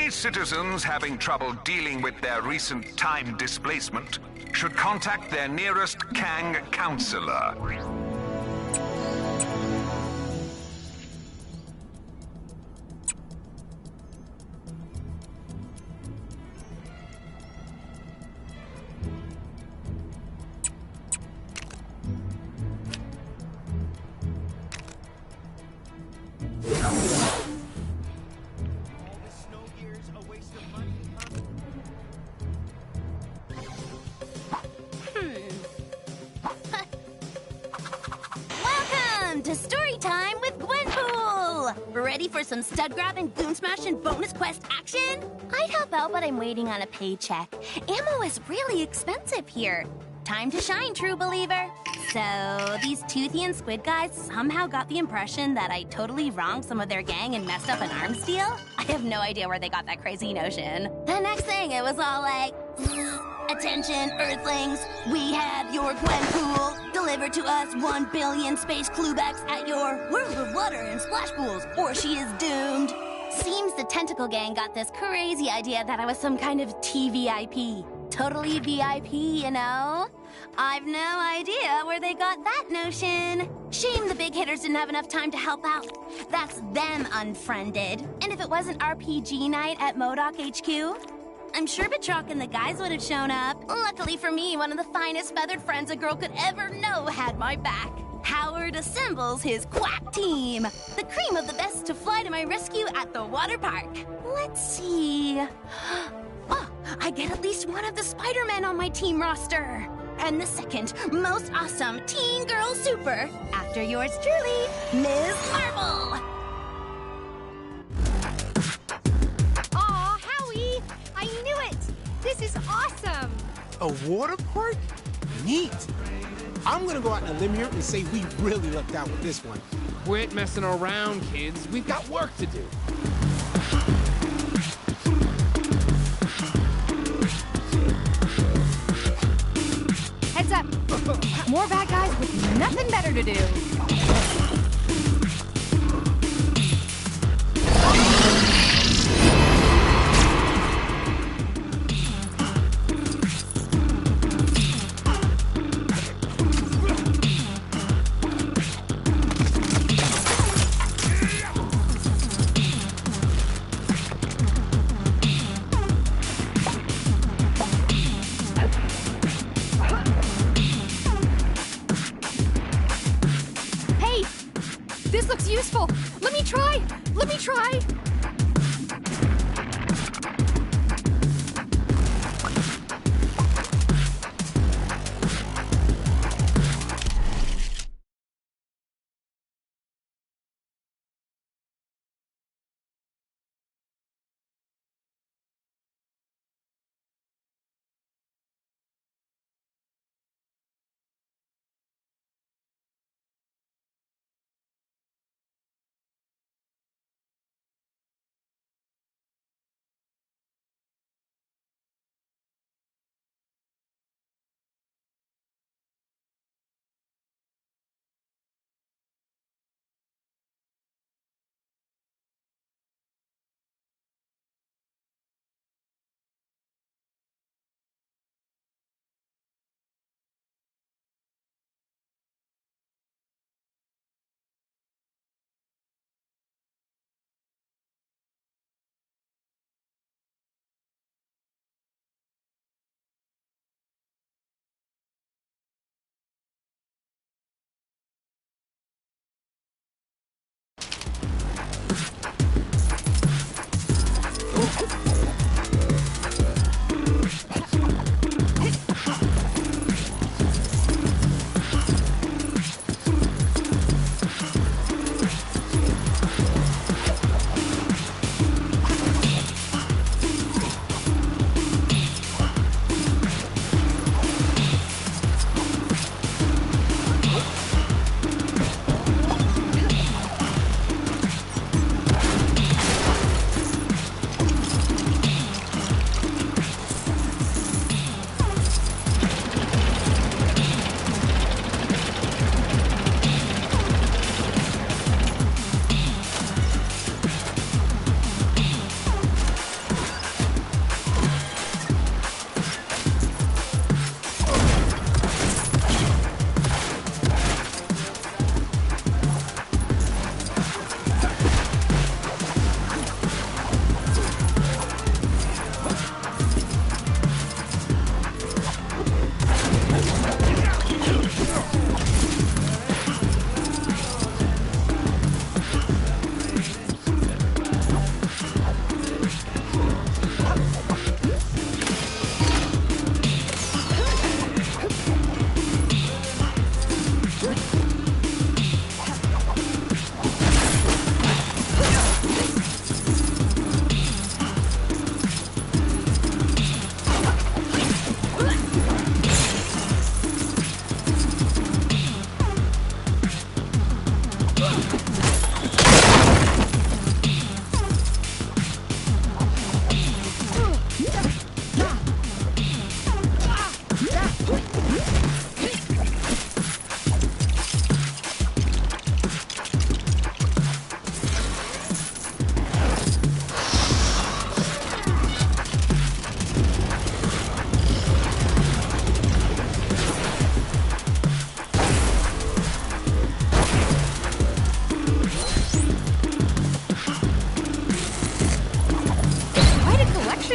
Any citizens having trouble dealing with their recent time displacement should contact their nearest Kang counselor. Welcome to Story Time with Gwenpool! Ready for some stud grabbing, goon smashing, bonus quest action? I'd help out, but I'm waiting on a paycheck. Ammo is really expensive here. Time to shine, true believer. So, these Toothy and Squid guys somehow got the impression that I totally wronged some of their gang and messed up an arms deal? I have no idea where they got that crazy notion. The next thing, it was all like, attention, Earthlings, we have your Gwenpool. Deliver to us 1 billion space cluebacks at your World of Water and Splash Pools, or she is doomed. Seems the Tentacle Gang got this crazy idea that I was some kind of TVIP. Totally VIP, you know? I've no idea where they got that notion. Shame the big hitters didn't have enough time to help out. That's them unfriended. And if it wasn't RPG night at MODOK HQ, I'm sure Batroc and the guys would have shown up. Luckily for me, one of the finest feathered friends a girl could ever know had my back. Howard assembles his quack team. The cream of the best to fly to my rescue at the water park. Let's see. Oh, I get at least one of the Spider-Men on my team roster. And the second most awesome teen girl super. After yours truly, Ms. Marvel. Aw, Howie! I knew it! This is awesome! A water park? Neat. I'm gonna go out on a limb here and say we really lucked out with this one. Quit messing around, kids. We've got work to do. Heads up! More bad guys with nothing better to do. Hey! This looks useful! Let me try! Let me try!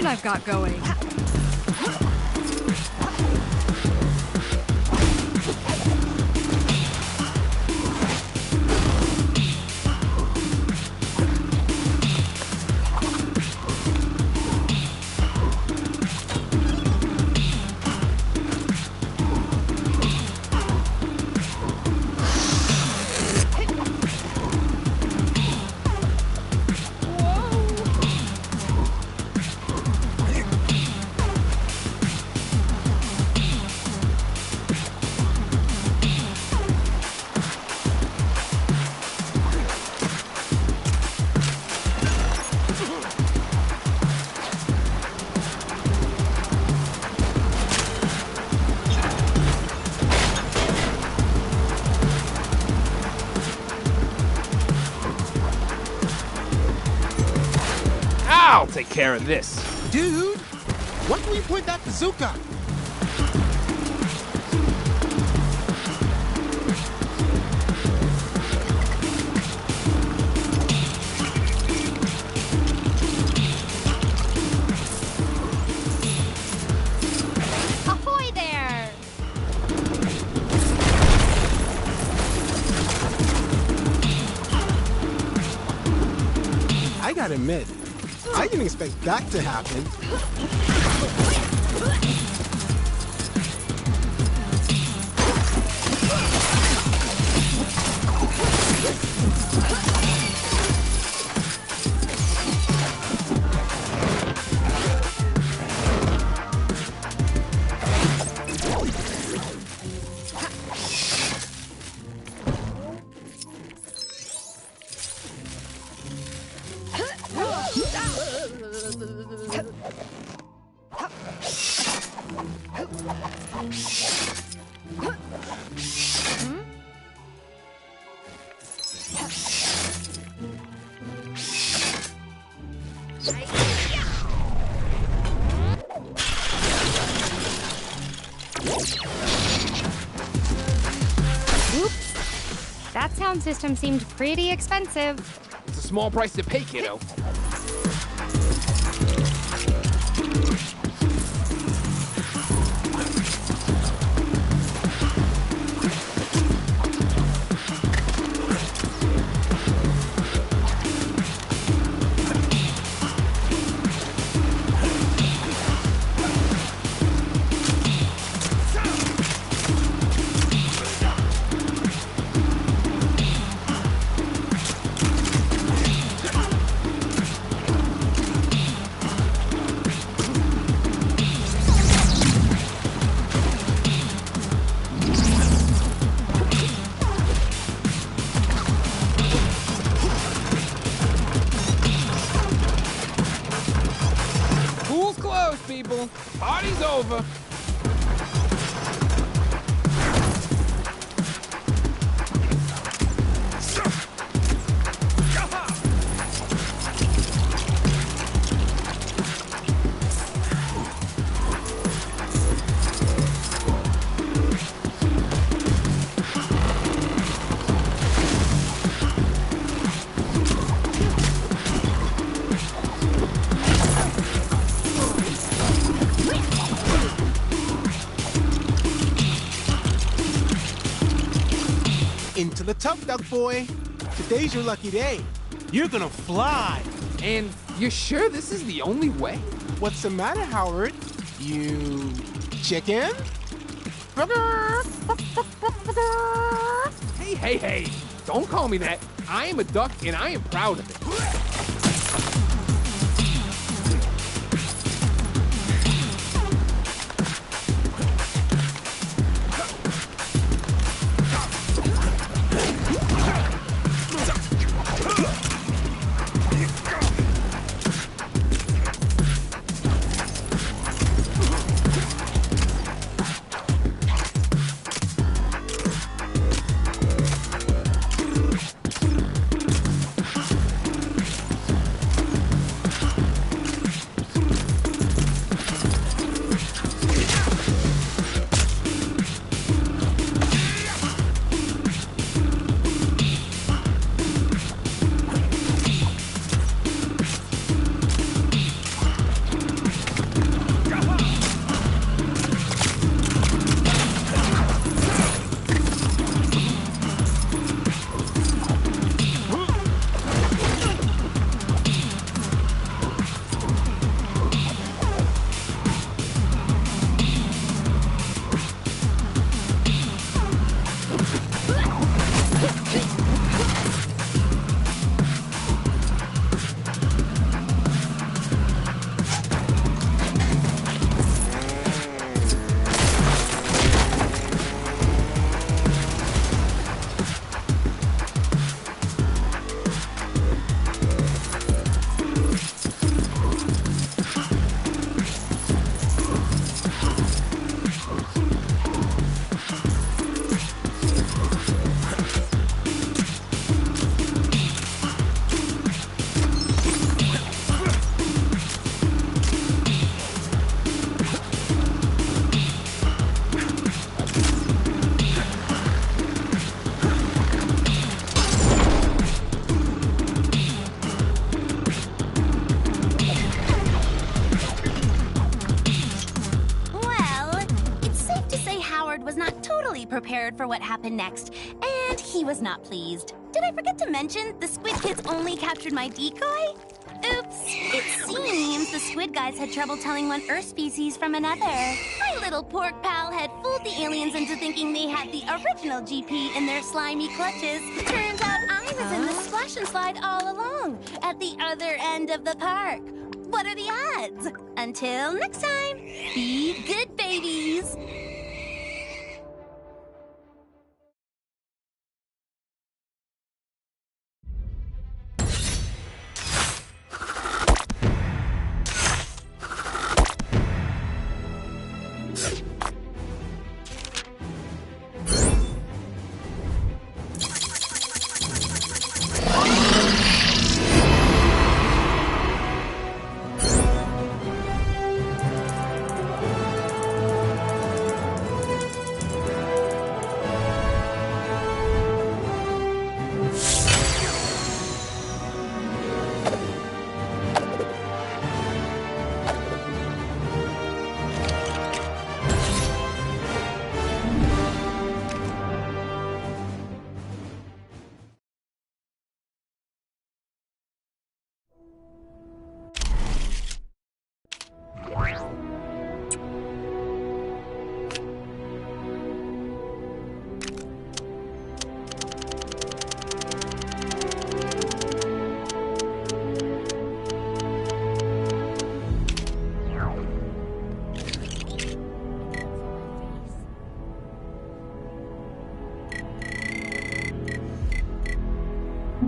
engine I've got going. I'll take care of this. Dude, what can we point that bazooka? Ahoy there! I gotta admit, I didn't expect that to happen. That sound system seemed pretty expensive. It's a small price to pay, kiddo. Pool's closed, people. Party's over. Into the tub, duck boy. Today's your lucky day. You're gonna fly. And you're sure this is the only way? What's the matter, Howard? You chicken? Hey, don't call me that. I am a duck and I am proud of it. fully prepared for what happened next, and he was not pleased. Did I forget to mention the Squid Kids only captured my decoy? Oops. It seems the Squid guys had trouble telling one Earth species from another. My little pork pal had fooled the aliens into thinking they had the original GP in their slimy clutches. Turns out I was in the splash and slide all along, at the other end of the park. What are the odds? Until next time, be good babies.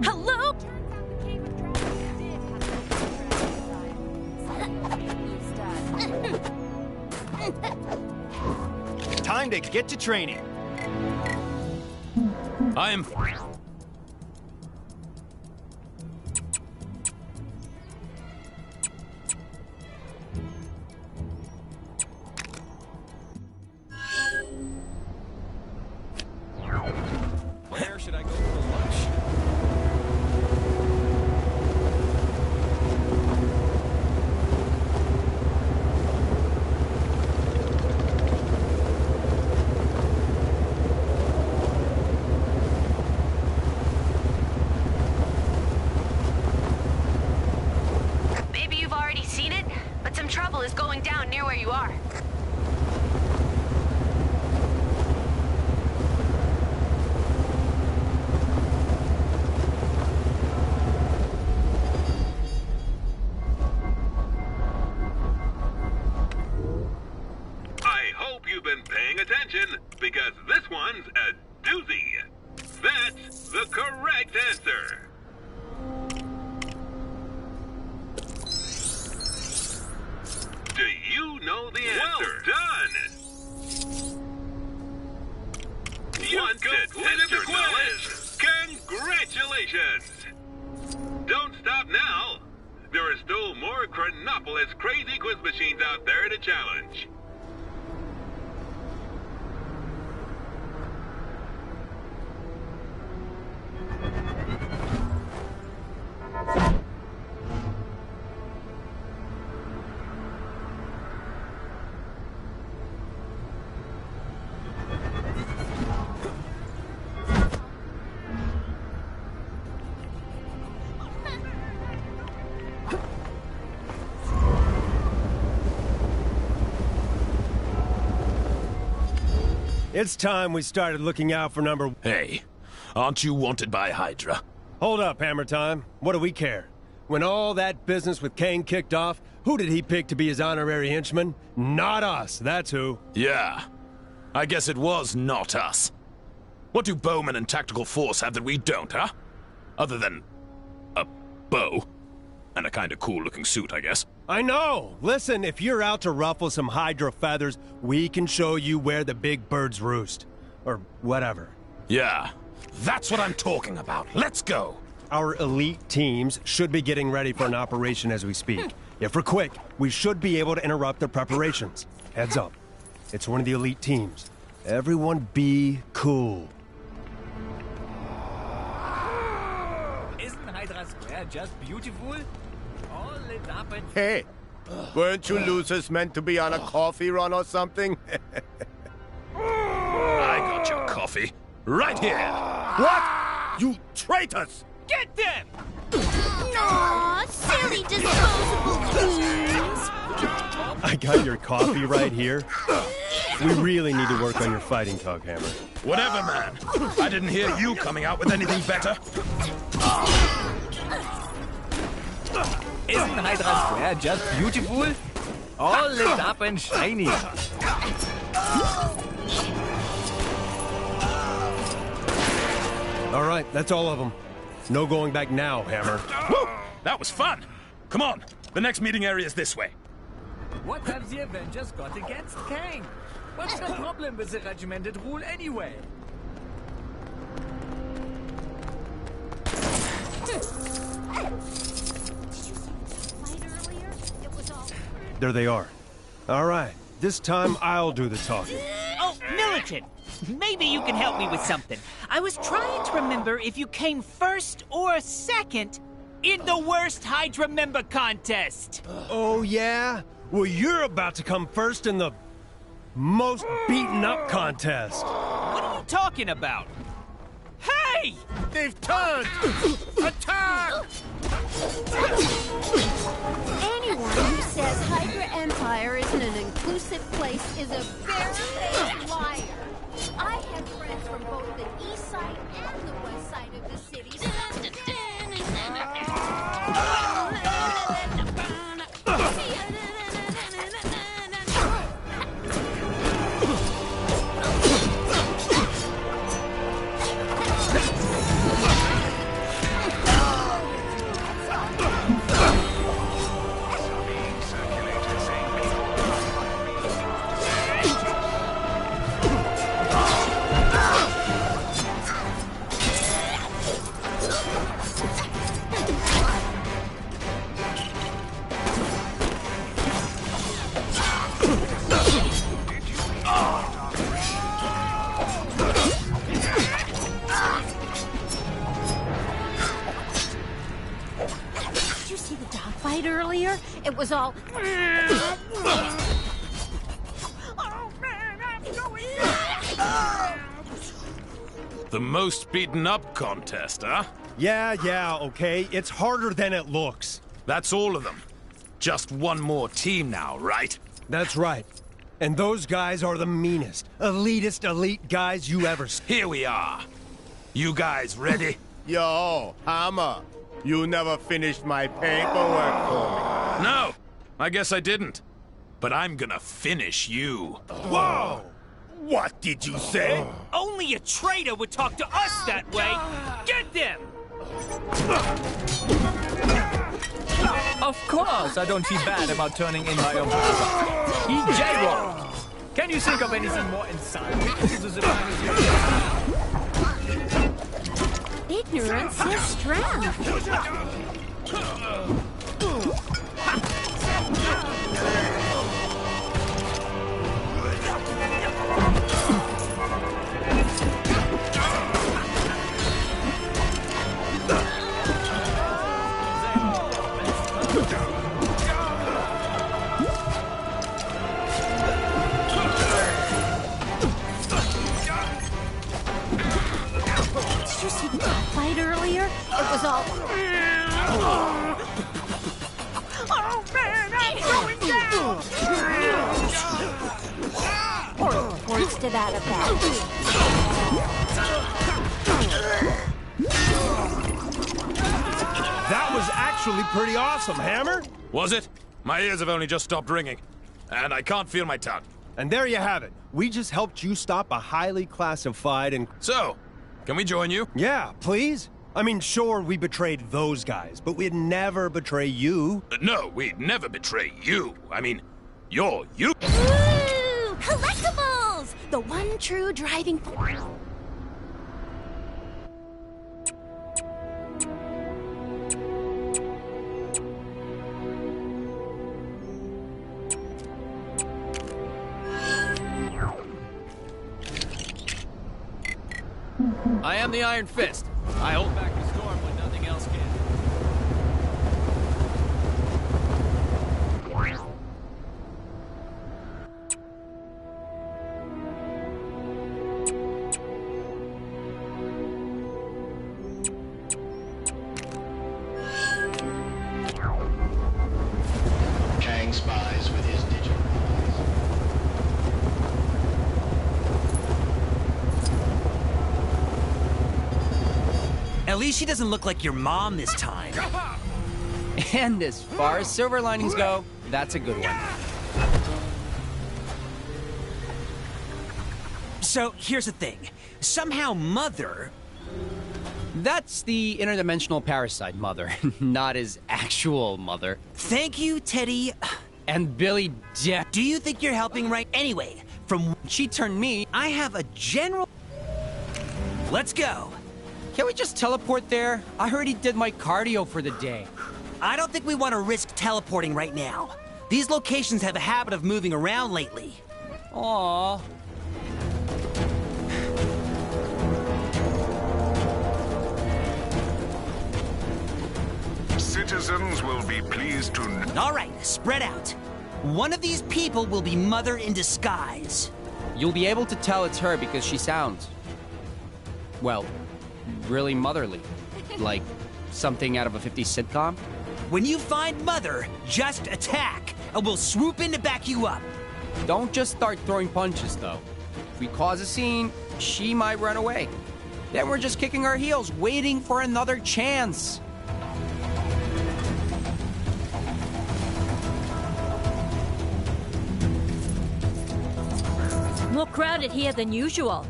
Hello? Time to get to training. I'm... Where should I go for lunch? Maybe you've already seen it, but some trouble is going down near where you are. I hope you've been paying attention, because this one's a doozy. That's the correct answer. Do you know the answer? Well done! You completed the quiz! Congratulations! Don't stop now! There are still more Chronopolis crazy quiz machines out there to challenge. It's time we started looking out for number... Hey, aren't you wanted by Hydra? Hold up, Hammer Time. What do we care? When all that business with Kang kicked off, who did he pick to be his honorary henchman? Not us, that's who. Yeah, I guess it was not us. What do Bowman and Tactical Force have that we don't, huh? Other than... a bow. And a kinda cool-looking suit, I guess. I know! Listen, if you're out to ruffle some Hydra feathers, we can show you where the big birds roost. Or whatever. Yeah, that's what I'm talking about. Let's go! Our elite teams should be getting ready for an operation as we speak. If we're quick, we should be able to interrupt their preparations. Heads up. It's one of the elite teams. Everyone be cool. Isn't Hydra Square just beautiful? All lit up and... Hey, weren't you losers meant to be on a coffee run or something? I got trophy right here. What? You traitors! Get them! Aw, silly disposable goons. I got your coffee right here. We really need to work on your fighting talk, Hammer. Whatever, man. I didn't hear you coming out with anything better. Isn't Hydra Square just beautiful? All lit up and shiny. All right, that's all of them. No going back now, Hammer. Woo! That was fun. Come on. The next meeting area is this way. What have the Avengers got against Kang? What's the problem with the regimented rule anyway? There they are. All right, this time I'll do the talking. Oh, Militant! Maybe you can help me with something. I was trying to remember if you came first or second in the worst Hydra member contest. Oh, yeah? Well, you're about to come first in the most beaten up contest. What are you talking about? Hey! They've turned! Attack! Anyone who says Hydra Empire isn't an inclusive place is a bare-faced liar. I have friends from both the east side and the west side of the city. Earlier, it was all. Oh man, I'm going down! The most beaten up contest, huh? Yeah, okay. It's harder than it looks. That's all of them. Just one more team now, right? That's right. And those guys are the meanest, elitist elite guys you ever see. Here we are. You guys ready? Yo, Hammer. You never finished my paperwork for me. No, I guess I didn't. But I'm gonna finish you. Whoa! What did you say? Only a traitor would talk to us that way. Get them! Of course, I don't feel bad about turning in my own brother. He J-Roll. Can you think of anything more insulting to the survivors? Ignorance is strength. Did you see the fight earlier? It was all. Oh man, I'm going down! Reports to that effect. That was actually pretty awesome, Hammer. Was it? My ears have only just stopped ringing. And I can't feel my tongue. And there you have it. We just helped you stop a highly classified and... So, can we join you? Yeah, please. I mean, sure, we betrayed those guys, but we'd never betray you. No, we'd never betray you. I mean, you're you. Ooh, collectibles! The one true driving force. I am the Iron Fist. I hold back the storm when nothing else can. least she doesn't look like your mom this time. And as far as silver linings go, that's a good one. So, here's the thing. Somehow Mother... That's the interdimensional parasite Mother, not his actual mother. Thank you, Teddy. And Billy Jeff. Do you think you're helping right? Anyway, from... She turned me. I have a general... Let's go. Can we just teleport there? I already did my cardio for the day. I don't think we want to risk teleporting right now. These locations have a habit of moving around lately. Aww. Citizens will be pleased to... All right, spread out. One of these people will be Mother in disguise. You'll be able to tell it's her because she sounds... well, really motherly. Like something out of a 50s sitcom. When you find Mother, just attack, and we'll swoop in to back you up. Don't just start throwing punches, though. If we cause a scene, she might run away. Then we're just kicking our heels, waiting for another chance. More crowded here than usual.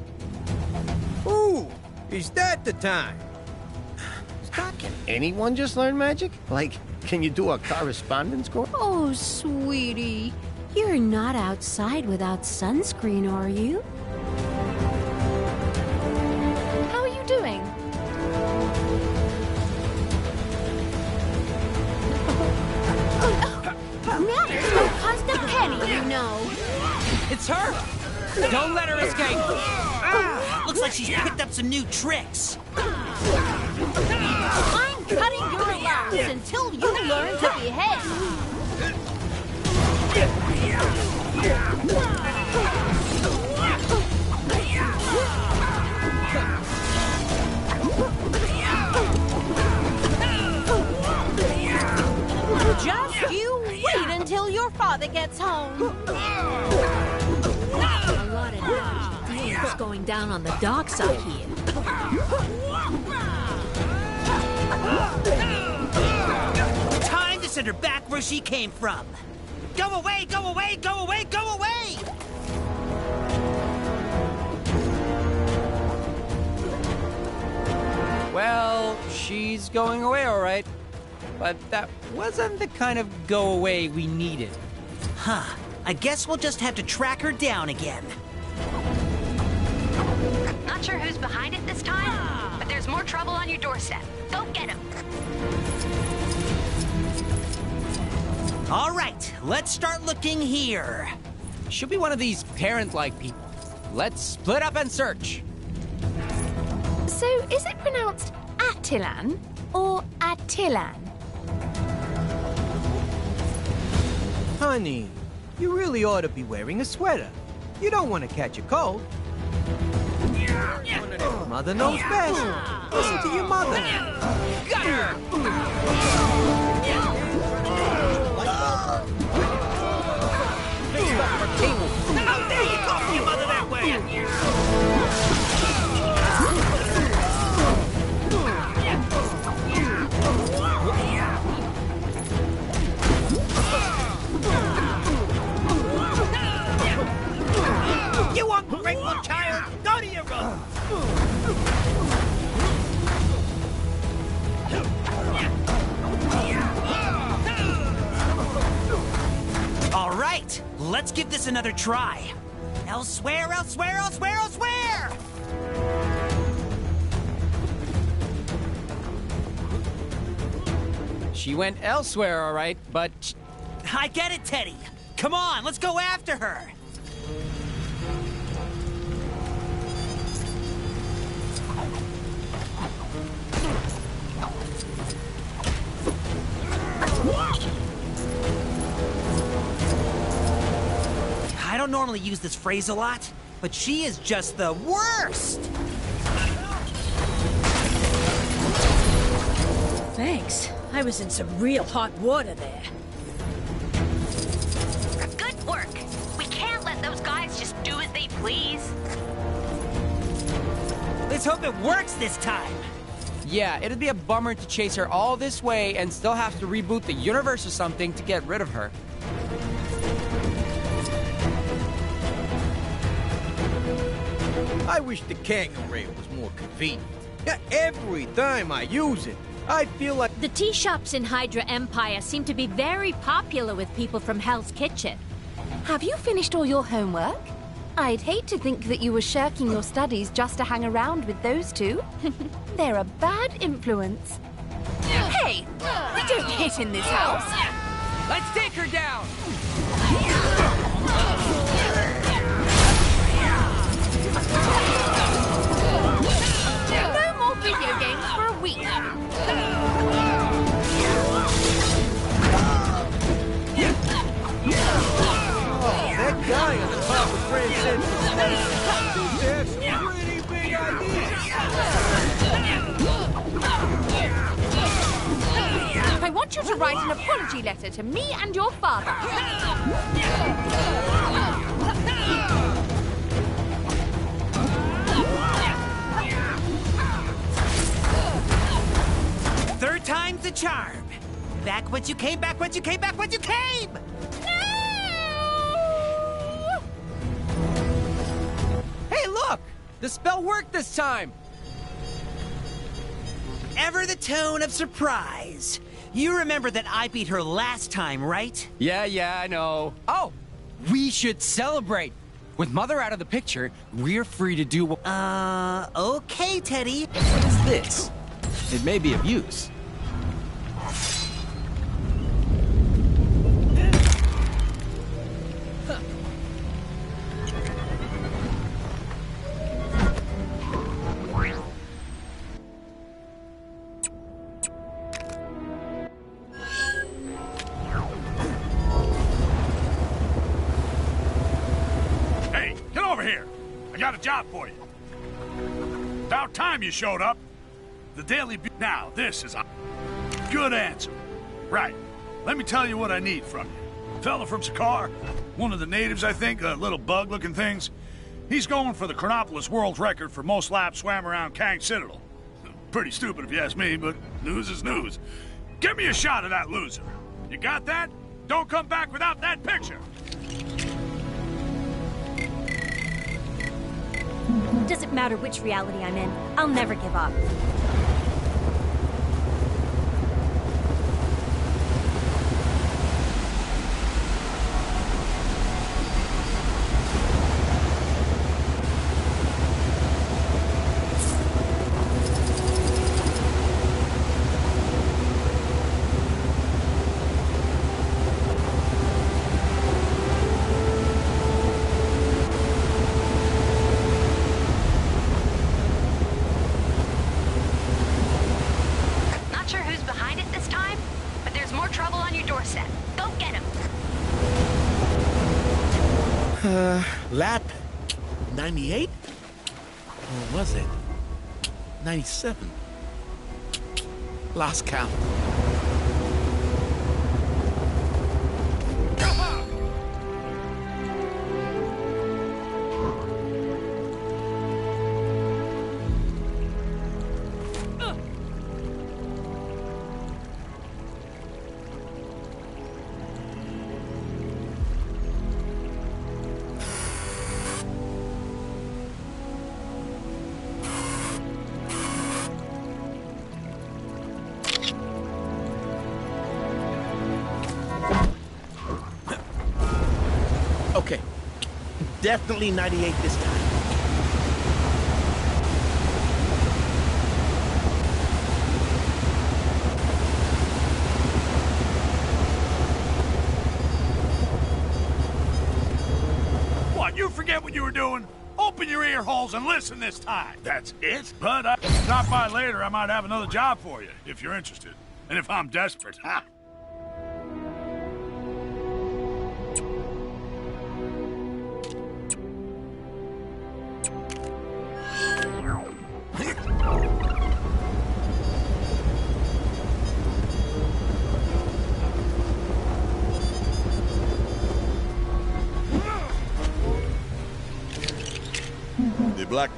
Ooh, is that the time? Can anyone just learn magic? Like, can you do a correspondence course? Oh, sweetie. You're not outside without sunscreen, are you? How are you doing? Matters don't cost a penny, you know. It's her! Don't let her escape! Looks like she's picked up some new tricks. I'm cutting your allowance until you learn to behave. Just you wait until your father gets home. A lot of nasty dealings going down on the dark side here. Time to send her back where she came from. Go away, go away, go away, go away! Well, she's going away all right. But that wasn't the kind of go away we needed. Huh. I guess we'll just have to track her down again. Not sure who's behind it this time, but there's more trouble on your doorstep. Go get him. All right, let's start looking here. Should be one of these parent-like people. Let's split up and search. So, is it pronounced Attilan or Attilan? Honey, you really ought to be wearing a sweater. You don't want to catch a cold. Mother knows best. Listen to your mother. Got her! How dare you talk to your mother that way? You ungrateful child! Go to your room! All right, let's give this another try. Elsewhere, elsewhere, elsewhere, elsewhere! She went elsewhere, all right, but... I get it, Teddy. Come on, let's go after her. I don't normally use this phrase a lot, but she is just the worst! Thanks. I was in some real hot water there. Good work. We can't let those guys just do as they please. Let's hope it works this time. Yeah, it'd be a bummer to chase her all this way and still have to reboot the universe or something to get rid of her. I wish the Kanga rail was more convenient. Yeah, every time I use it, I feel like... The tea shops in Hydra Empire seem to be very popular with people from Hell's Kitchen. Have you finished all your homework? I'd hate to think that you were shirking your studies just to hang around with those two. They're a bad influence. Hey! We don't hit in this house! Let's take her down! No more video games for a week! That guy on the top of Transcendent seems to have some pretty big ideas. I want you to write an apology letter to me and your father. Third time's the charm. Back once you came, back once you came, back once you came! Hey, look! The spell worked this time! Ever the tone of surprise. You remember that I beat her last time, right? Yeah, I know. Oh, we should celebrate. With Mother out of the picture, we're free to do what... Okay, Teddy. What is this? It may be of use. Hey, get over here. I got a job for you. About time you showed up. The Daily Bugle. Now, this is a good answer. Right. Let me tell you what I need from you. Fella from Sakaar, one of the natives, I think, little bug-looking things. He's going for the Chronopolis world record for most laps swam around Kang Citadel. Pretty stupid if you ask me, but news is news. Give me a shot of that loser. You got that? Don't come back without that picture. Doesn't matter which reality I'm in, I'll never give up. Not sure who's behind it this time, but there's more trouble on your doorstep. Go get him. Lap 98? Or was it 97? Lost count. Okay. Definitely 98 this time. What, you forget what you were doing? Open your ear holes and listen this time. That's it? But I stop by later. I might have another job for you, if you're interested. And if I'm desperate, ha! The black.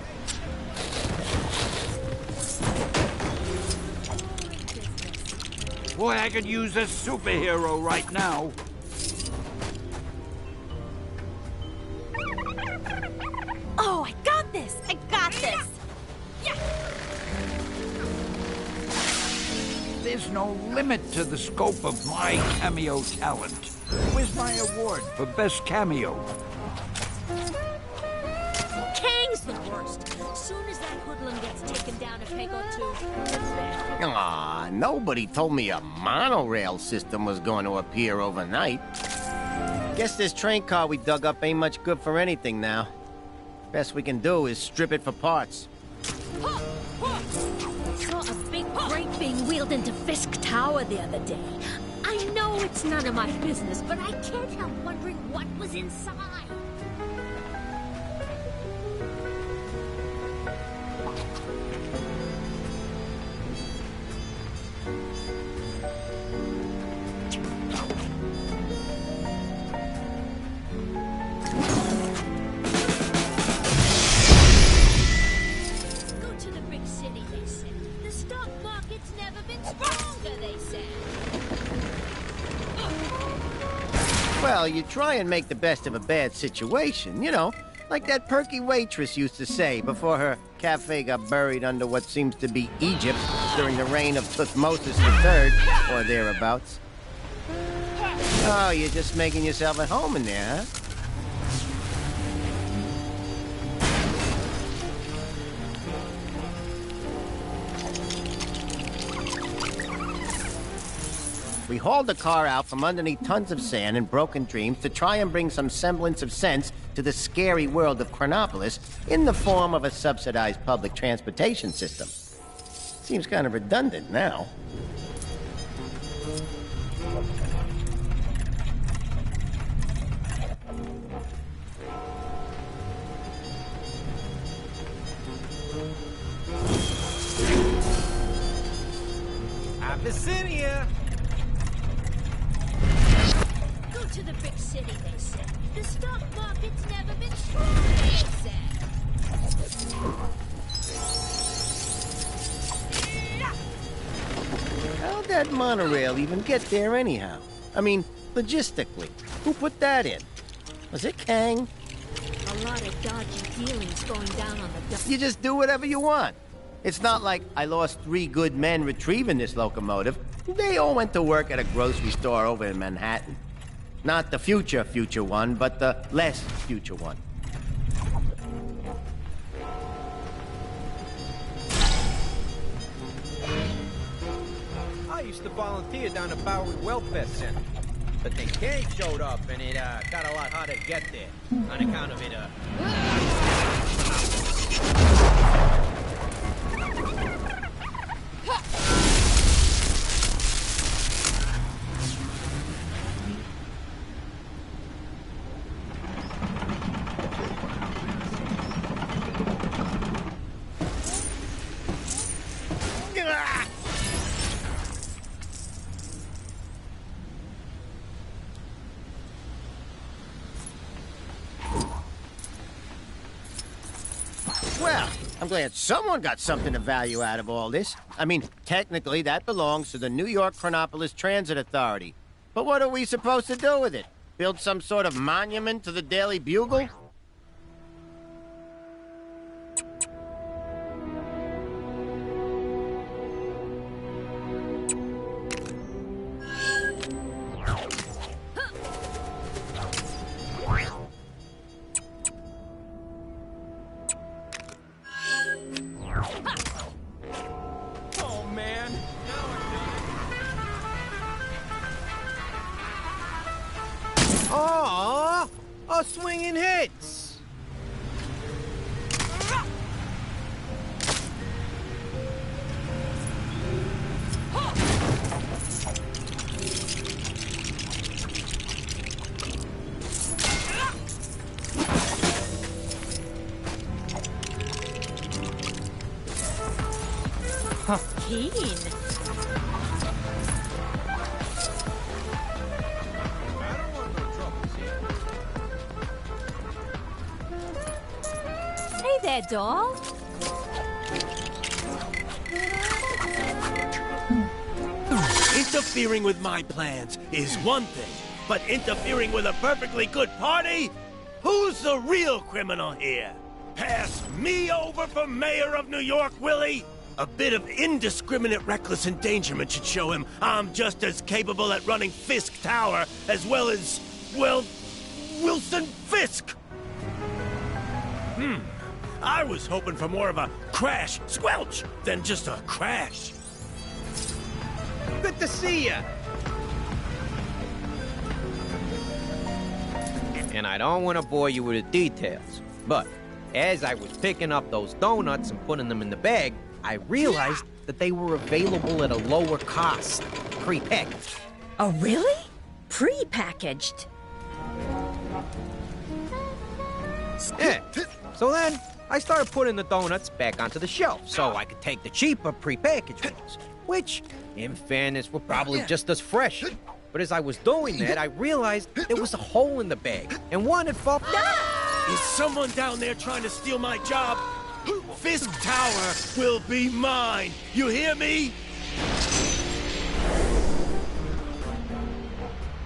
Boy, I could use a superhero right now. Oh, I got this! I got this! Yeah. There's no limit to the scope of my cameo talent. Where's my award for best cameo? Kang's the worst. As soon as that hoodlum gets taken down a peg or two, it's there. Aw, nobody told me a monorail system was going to appear overnight. Guess this train car we dug up ain't much good for anything now. Best we can do is strip it for parts. Saw a big grape being wheeled into Fisk Tower the other day. I know it's none of my business, but I can't help wondering what was inside. Well, you try and make the best of a bad situation, you know, like that perky waitress used to say before her cafe got buried under what seems to be Egypt during the reign of Thutmose III, or thereabouts. Oh, you're just making yourself at home in there, huh? We hauled the car out from underneath tons of sand and broken dreams to try and bring some semblance of sense to the scary world of Chronopolis in the form of a subsidized public transportation system. Seems kind of redundant now. Abyssinia! To the big city, they said. The stock market's never been strong, they said. How'd that monorail even get there anyhow? I mean, logistically, who put that in? Was it Kang? A lot of dodgy dealings going down on the... You just do whatever you want. It's not like I lost 3 good men retrieving this locomotive. They all went to work at a grocery store over in Manhattan. Not the future one, but the less future one. I used to volunteer down at Bowery Welfare Center. But then Kang showed up and it got a lot harder to get there. On account of it, Well, I'm glad someone got something of value out of all this. I mean, technically, that belongs to the New York Chronopolis Transit Authority. But what are we supposed to do with it? Build some sort of monument to the Daily Bugle? Aww! A swinging hits! Keen. Hey there, doll. It's Interfering with my plans is one thing, but interfering with a perfectly good party? Who's the real criminal here? Pass me over for mayor of New York, Willie? A bit of indiscriminate reckless endangerment should show him I'm just as capable at running Fisk Tower as well as, well, Wilson Fisk. I was hoping for more of a crash squelch than just a crash. Good to see ya. And I don't want to bore you with the details, but as I was picking up those donuts and putting them in the bag, I realized that they were available at a lower cost, pre-packaged. Oh, really? Pre-packaged? Yeah. So then, I started putting the donuts back onto the shelf so I could take the cheaper pre-packaged ones, which, in fairness, were probably just as fresh. But as I was doing that, I realized there was a hole in the bag, and one had fallen down. Is someone down there trying to steal my job? Fisk Tower will be mine. You hear me?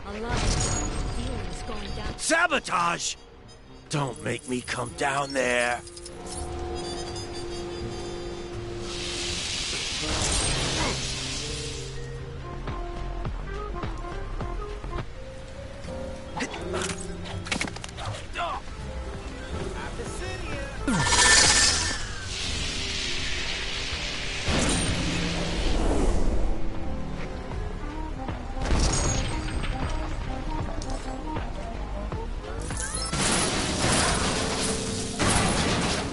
A lot of dealings going down. Sabotage! Don't make me come down there.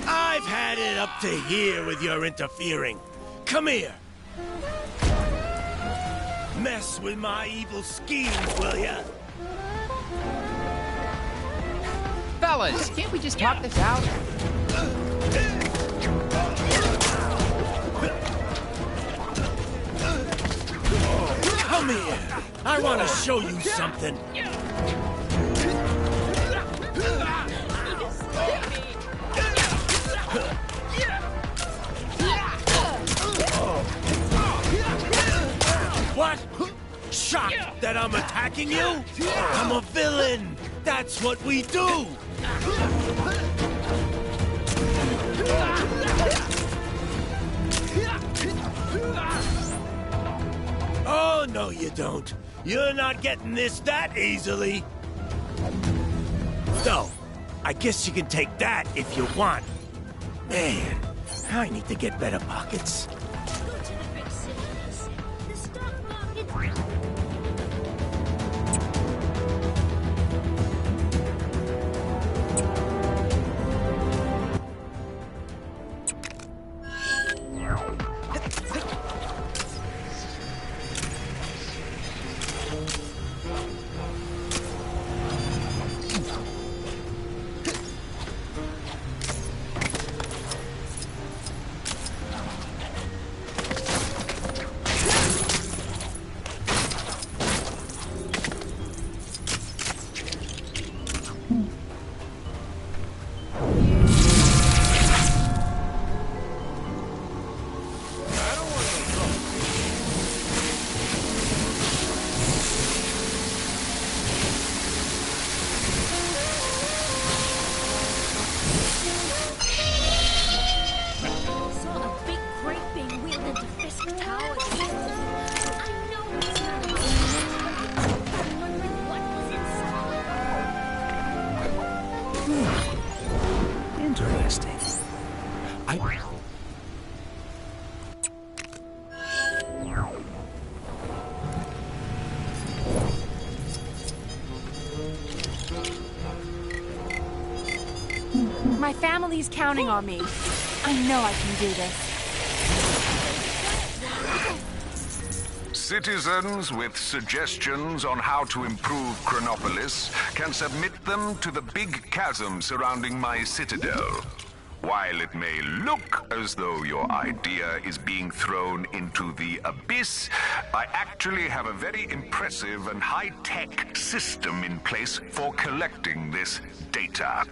I've had it up to here with your interfering. Come here. Mess with my evil schemes, will ya? Fellas, can't we just talk this out? Come here. I want to show you something. What? Shocked that I'm attacking you? I'm a villain. That's what we do. Oh, no, you don't. You're not getting this that easily. So, I guess you can take that if you want. Man, I need to get better pockets. Interesting. My family's counting on me. I know I can do this. Citizens with suggestions on how to improve Chronopolis can submit them to the big chasm surrounding my citadel. While it may look as though your idea is being thrown into the abyss, I actually have a very impressive and high-tech system in place for collecting this data.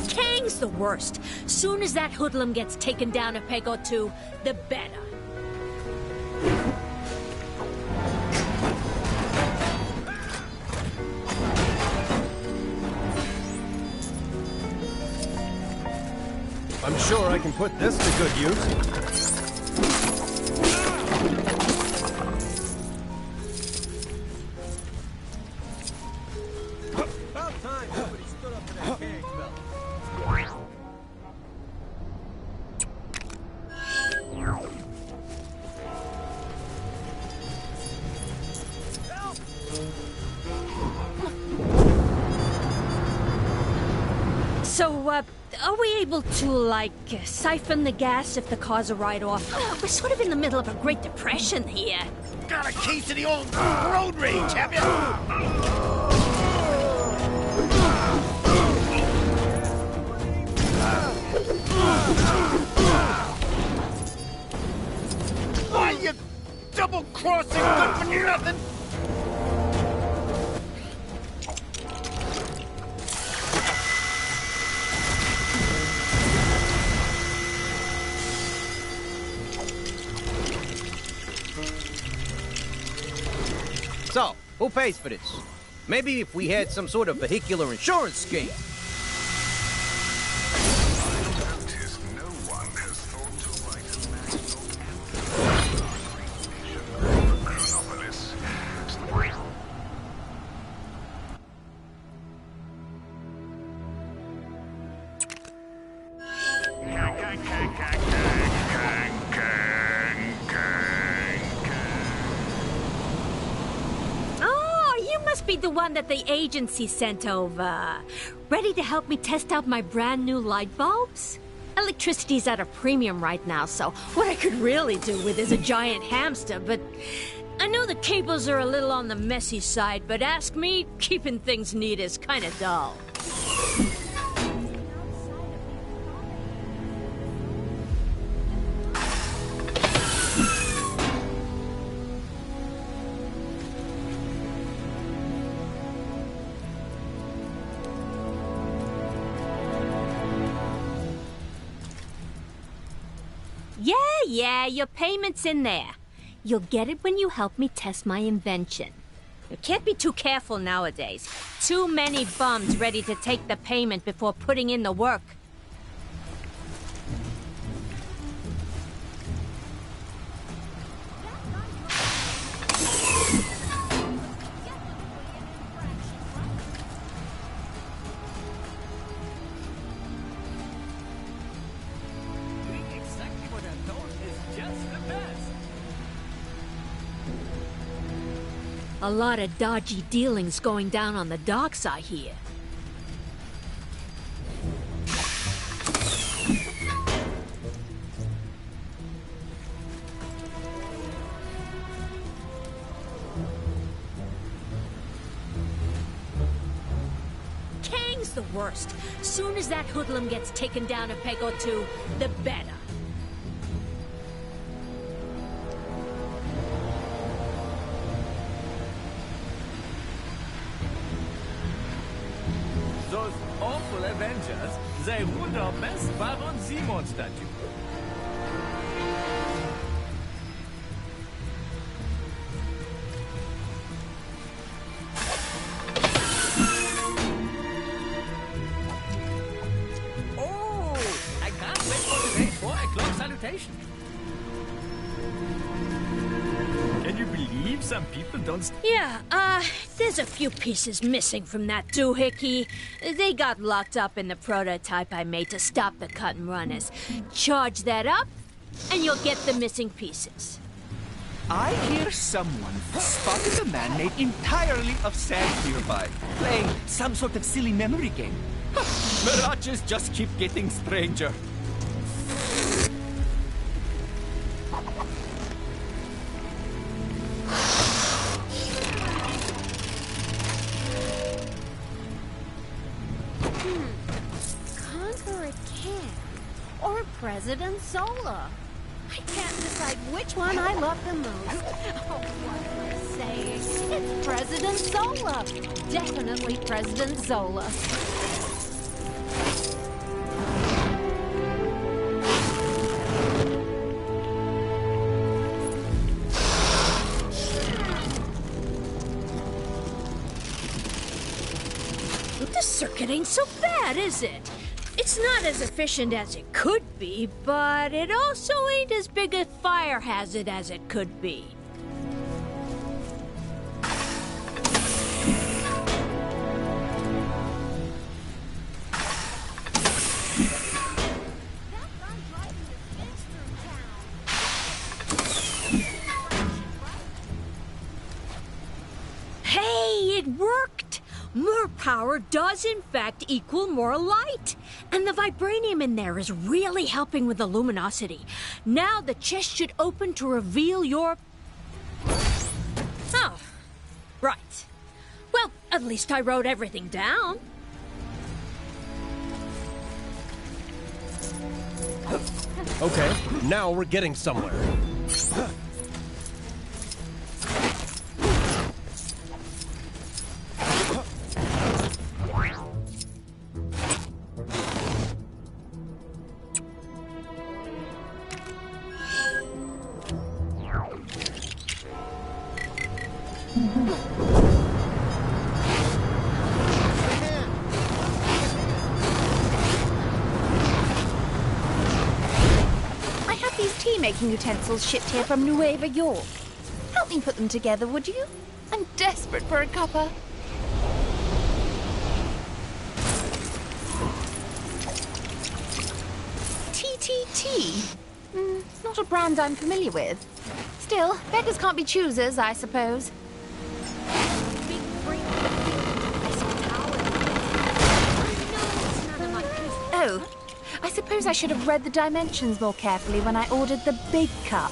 Kang's the worst. Soon as that hoodlum gets taken down a peg or two, the better. I'm sure I can put this to good use. About time somebody stood up for that Kang fella. So, are we able to, like, siphon the gas if the car's a write-off? We're sort of in the middle of a Great Depression here. Got a case of the old road rage, have you? Why you double-crossing good for nothing? So, who pays for this? Maybe if we had some sort of vehicular insurance scheme. Be the one that the agency sent over. Ready to help me test out my brand new light bulbs? Electricity's at a premium right now, so what I could really do with is a giant hamster, but I know the cables are a little on the messy side, but ask me, keeping things neat is kind of dull. Yeah, your payment's in there. You'll get it when you help me test my invention. You can't be too careful nowadays. Too many bums ready to take the payment before putting in the work. A lot of dodgy dealings going down on the docks, I hear. Kang's the worst. Soon as that hoodlum gets taken down a peg or two, the better. Those awful Avengers, they ruined our best Baron Zemo statue. Oh, I can't wait for today's 4 o'clock salutation. Can you believe some people don't... Yeah, there's a few pieces missing from that doohickey. They got locked up in the prototype I made to stop the cut and runners. Charge that up, and you'll get the missing pieces. I hear someone spotted a man made entirely of sand nearby, playing some sort of silly memory game. Mirages just keep getting stranger. Conquer a can or President Zola? I can't decide which one I love the most. Oh, what am I saying? It's President Zola. Definitely President Zola. This circuit ain't so bad, is it? It's not as efficient as it could be, but it also ain't as big a fire hazard as it could be. Hey, it worked! More power does in fact equal more light. And the vibranium in there is really helping with the luminosity. Now the chest should open to reveal your... Oh, right. Well, at least I wrote everything down. Okay, now we're getting somewhere. Making utensils shipped here from Nueva York. Help me put them together, would you? I'm desperate for a cuppa. TTT? Not a brand I'm familiar with. Still, beggars can't be choosers, I suppose. Oh. I suppose I should have read the dimensions more carefully when I ordered the big cup.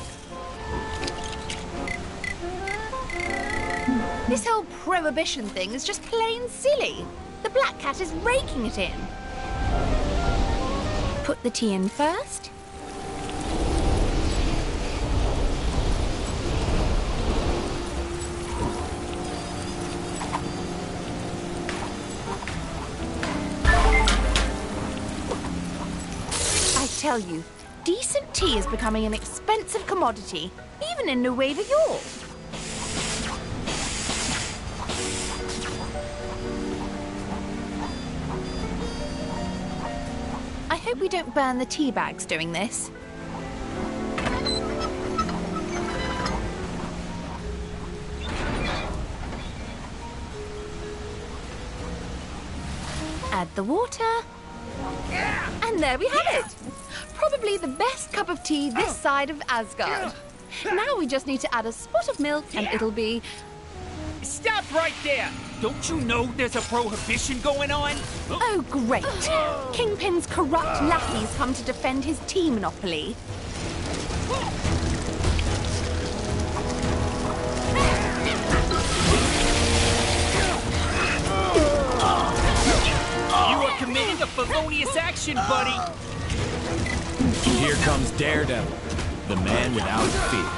This whole prohibition thing is just plain silly. The Black Cat is raking it in. Put the tea in first. I tell you, decent tea is becoming an expensive commodity, even in Nueva York. I hope we don't burn the tea bags doing this. Add the water. And there we have it! Probably the best cup of tea this side of Asgard. Now we just need to add a spot of milk and it'll be... Stop right there! Don't you know there's a prohibition going on? Oh, great. Kingpin's corrupt lackeys come to defend his tea monopoly. You are committing a felonious action, buddy! Here comes Daredevil, the man without fear.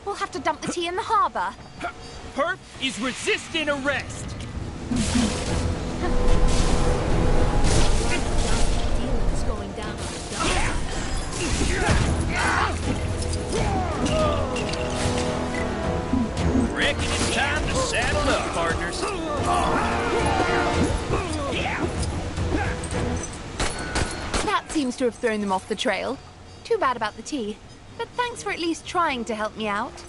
We'll have to dump the tea in the harbor. Perp is resisting arrest. Dealing's going down on the dump. Reckon it's time to saddle up, partners. That seems to have thrown them off the trail. Too bad about the tea. But thanks for at least trying to help me out.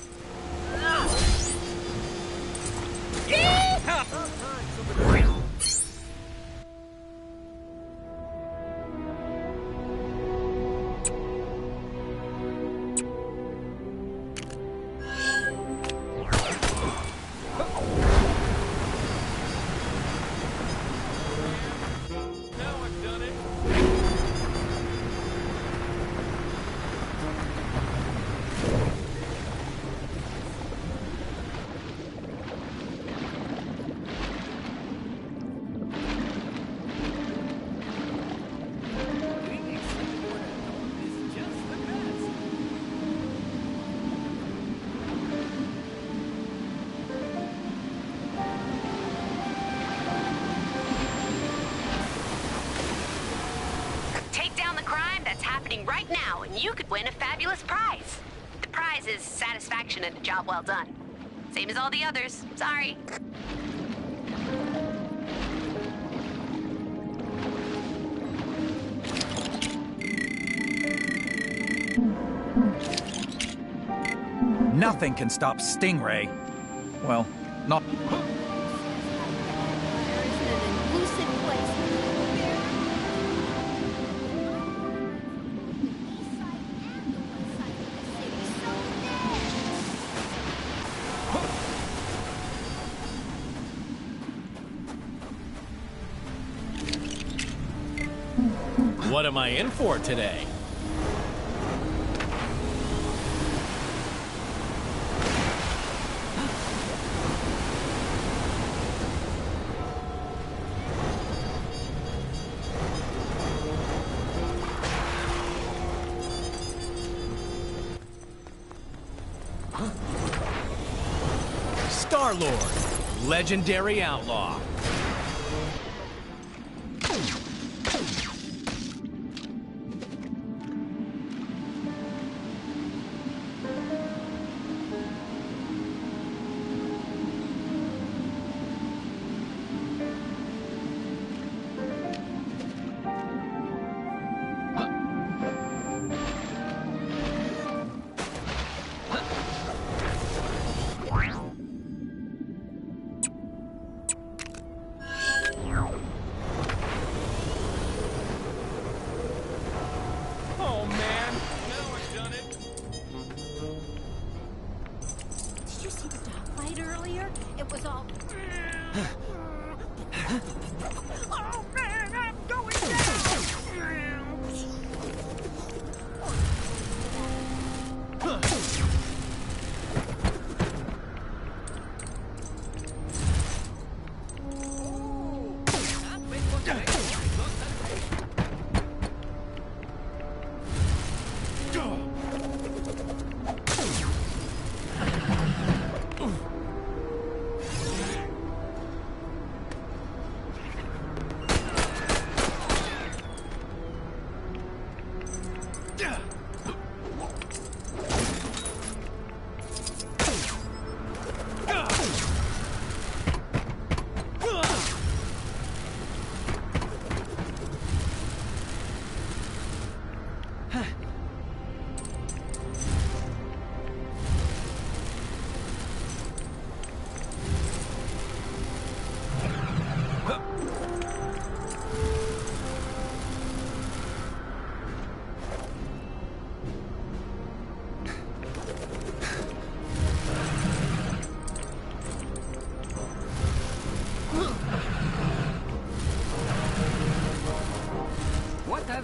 Yeehaw! happening right now, and you could win a fabulous prize. The prize is satisfaction and a job well done. Same as all the others. Sorry. Nothing can stop Stingray. Well, not... What am I in for today? Star-Lord, legendary outlaw.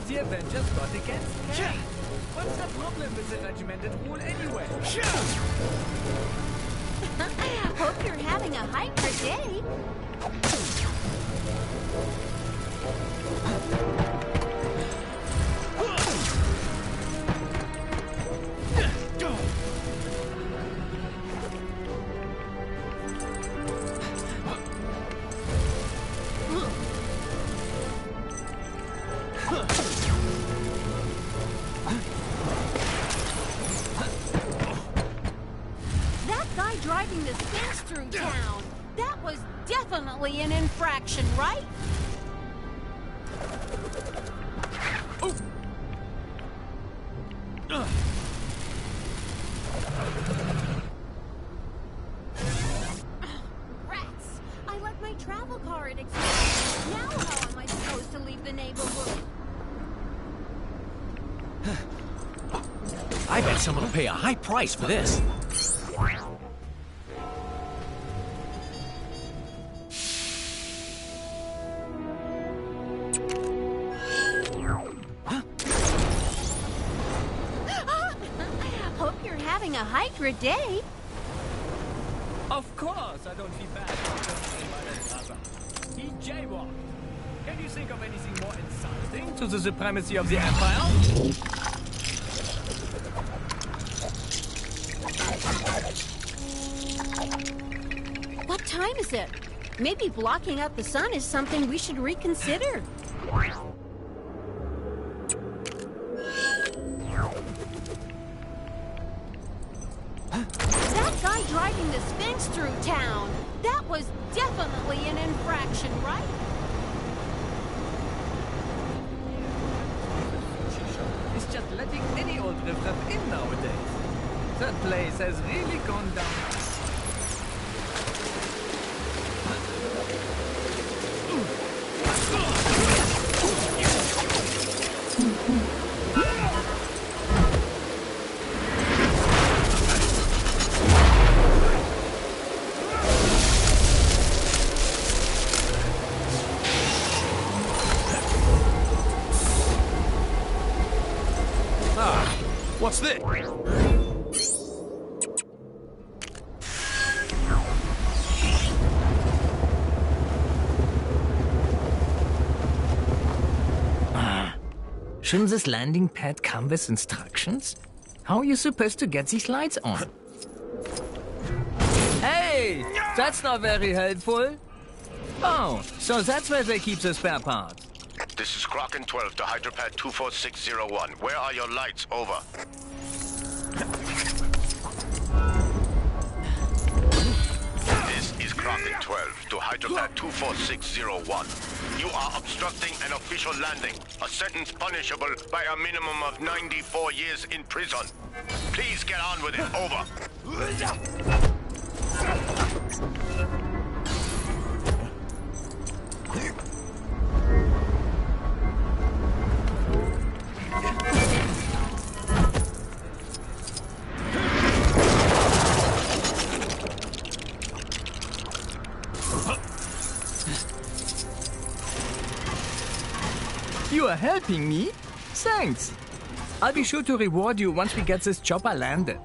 The Avengers got against Kang. What's the problem with the regimented rule anyway? Hope you're having a hyper day. Driving the Sphinx through town. That was definitely an infraction, right? Rats! I left my travel car at Express. Now how am I supposed to leave the neighborhood? I bet someone will pay a high price for this. A Hydra day? Of course, I don't feel bad about He jaywalked. Can you think of anything more insulting to the supremacy of the Empire? What time is it? Maybe blocking out the sun is something we should reconsider. dragging the Sphinx through town. That was definitely an infraction, right? It's just letting any old riffraff in nowadays. That place has really gone down. What's this? Shouldn't this landing pad come with instructions? How are you supposed to get these lights on? Hey! That's not very helpful. Oh, so that's where they keep the spare parts. This is Kraken 12 to Hydropad 24601. Where are your lights? Over. This is Kraken 12 to Hydropad 24601. You are obstructing an official landing, a sentence punishable by a minimum of 94 years in prison. Please get on with it. Over. You are helping me? Thanks. I'll be sure to reward you once we get this chopper landed.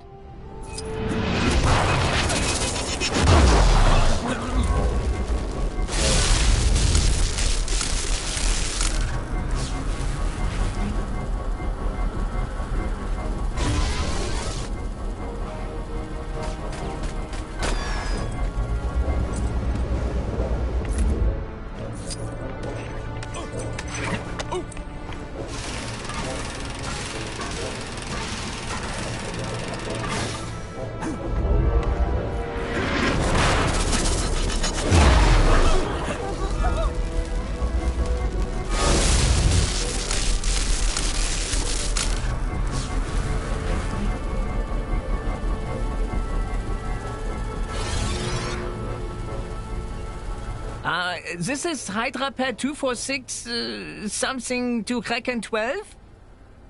This is Hydrapad 246 something to Kraken 12?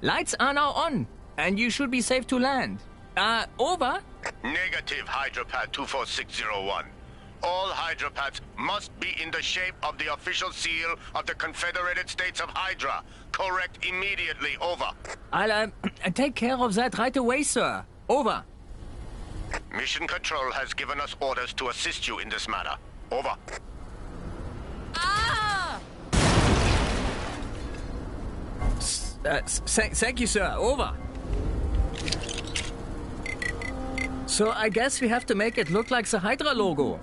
Lights are now on, and you should be safe to land. Over? Negative, Hydrapad 24601. All Hydrapads must be in the shape of the official seal of the Confederated States of Hydra. Correct immediately. Over. I'll take care of that right away, sir. Over. Mission Control has given us orders to assist you in this matter. Over. Thank you, sir. Over. So I guess we have to make it look like the Hydra logo.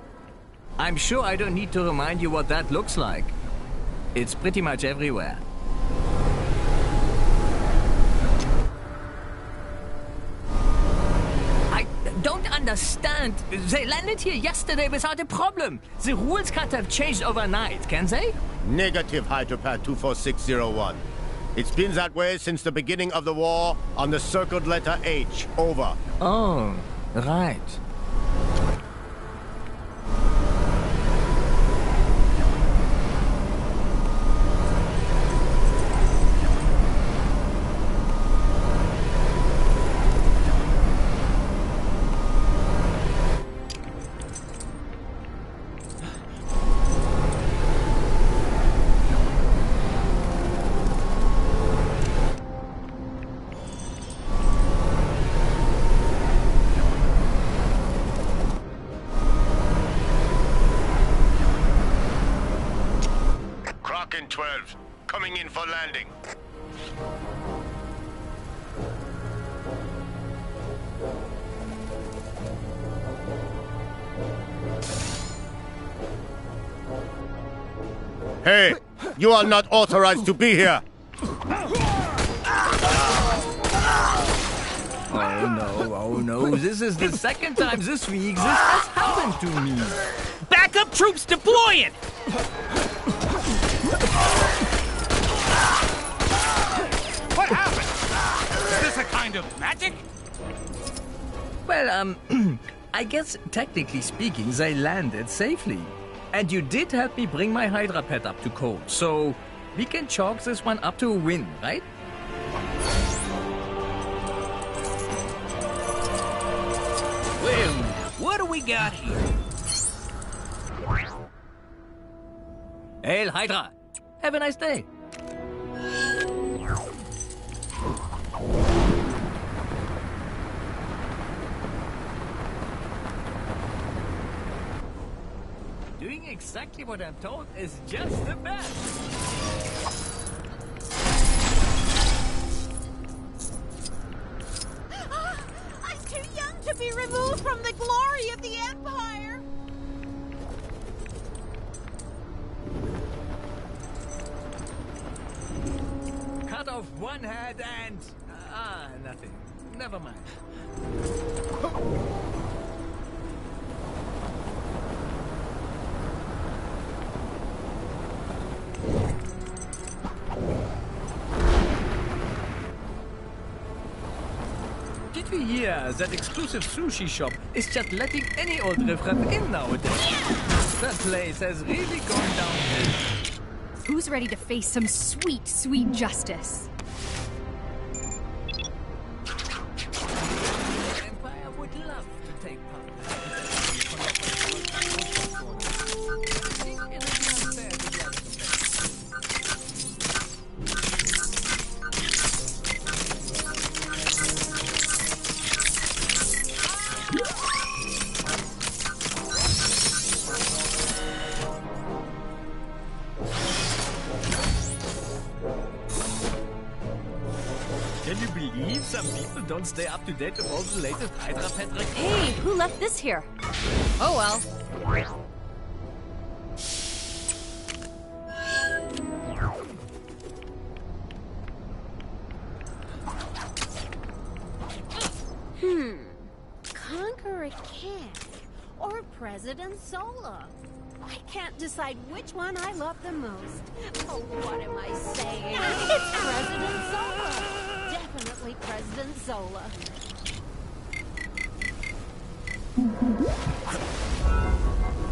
I'm sure I don't need to remind you what that looks like. It's pretty much everywhere. I don't understand. They landed here yesterday without a problem. The rules can't have changed overnight, can they? Negative, Hydrapad 24601. It's been that way since the beginning of the war on the circled letter H. Over. Oh, right. Kraken 12, coming in for landing. Hey, you are not authorized to be here. Oh no. This is the second time this week this has happened to me. Backup troops deploying! What happened? Is this a kind of magic? Well, I guess technically speaking, they landed safely. And you did help me bring my Hydra pet up to code, so we can chalk this one up to a win, right? Well, what do we got here? Hail Hydra! Have a nice day. Doing exactly what I'm told is just the best. I'm too young to be removed from the glory of the Empire. Cut off one head and... nothing. Never mind. Did you hear that exclusive sushi shop is just letting any old riffraff in nowadays? That place has really gone downhill. Who's ready to face some sweet, sweet justice? Empire would love to take part. Can you believe some people don't stay up to date with all the latest Hydra pet records? Hey, who left this here? Oh well. Conquer a calf or President Zola. I can't decide which one I love the most. Oh, what am I saying? It's President Zola. Definitely President Zola.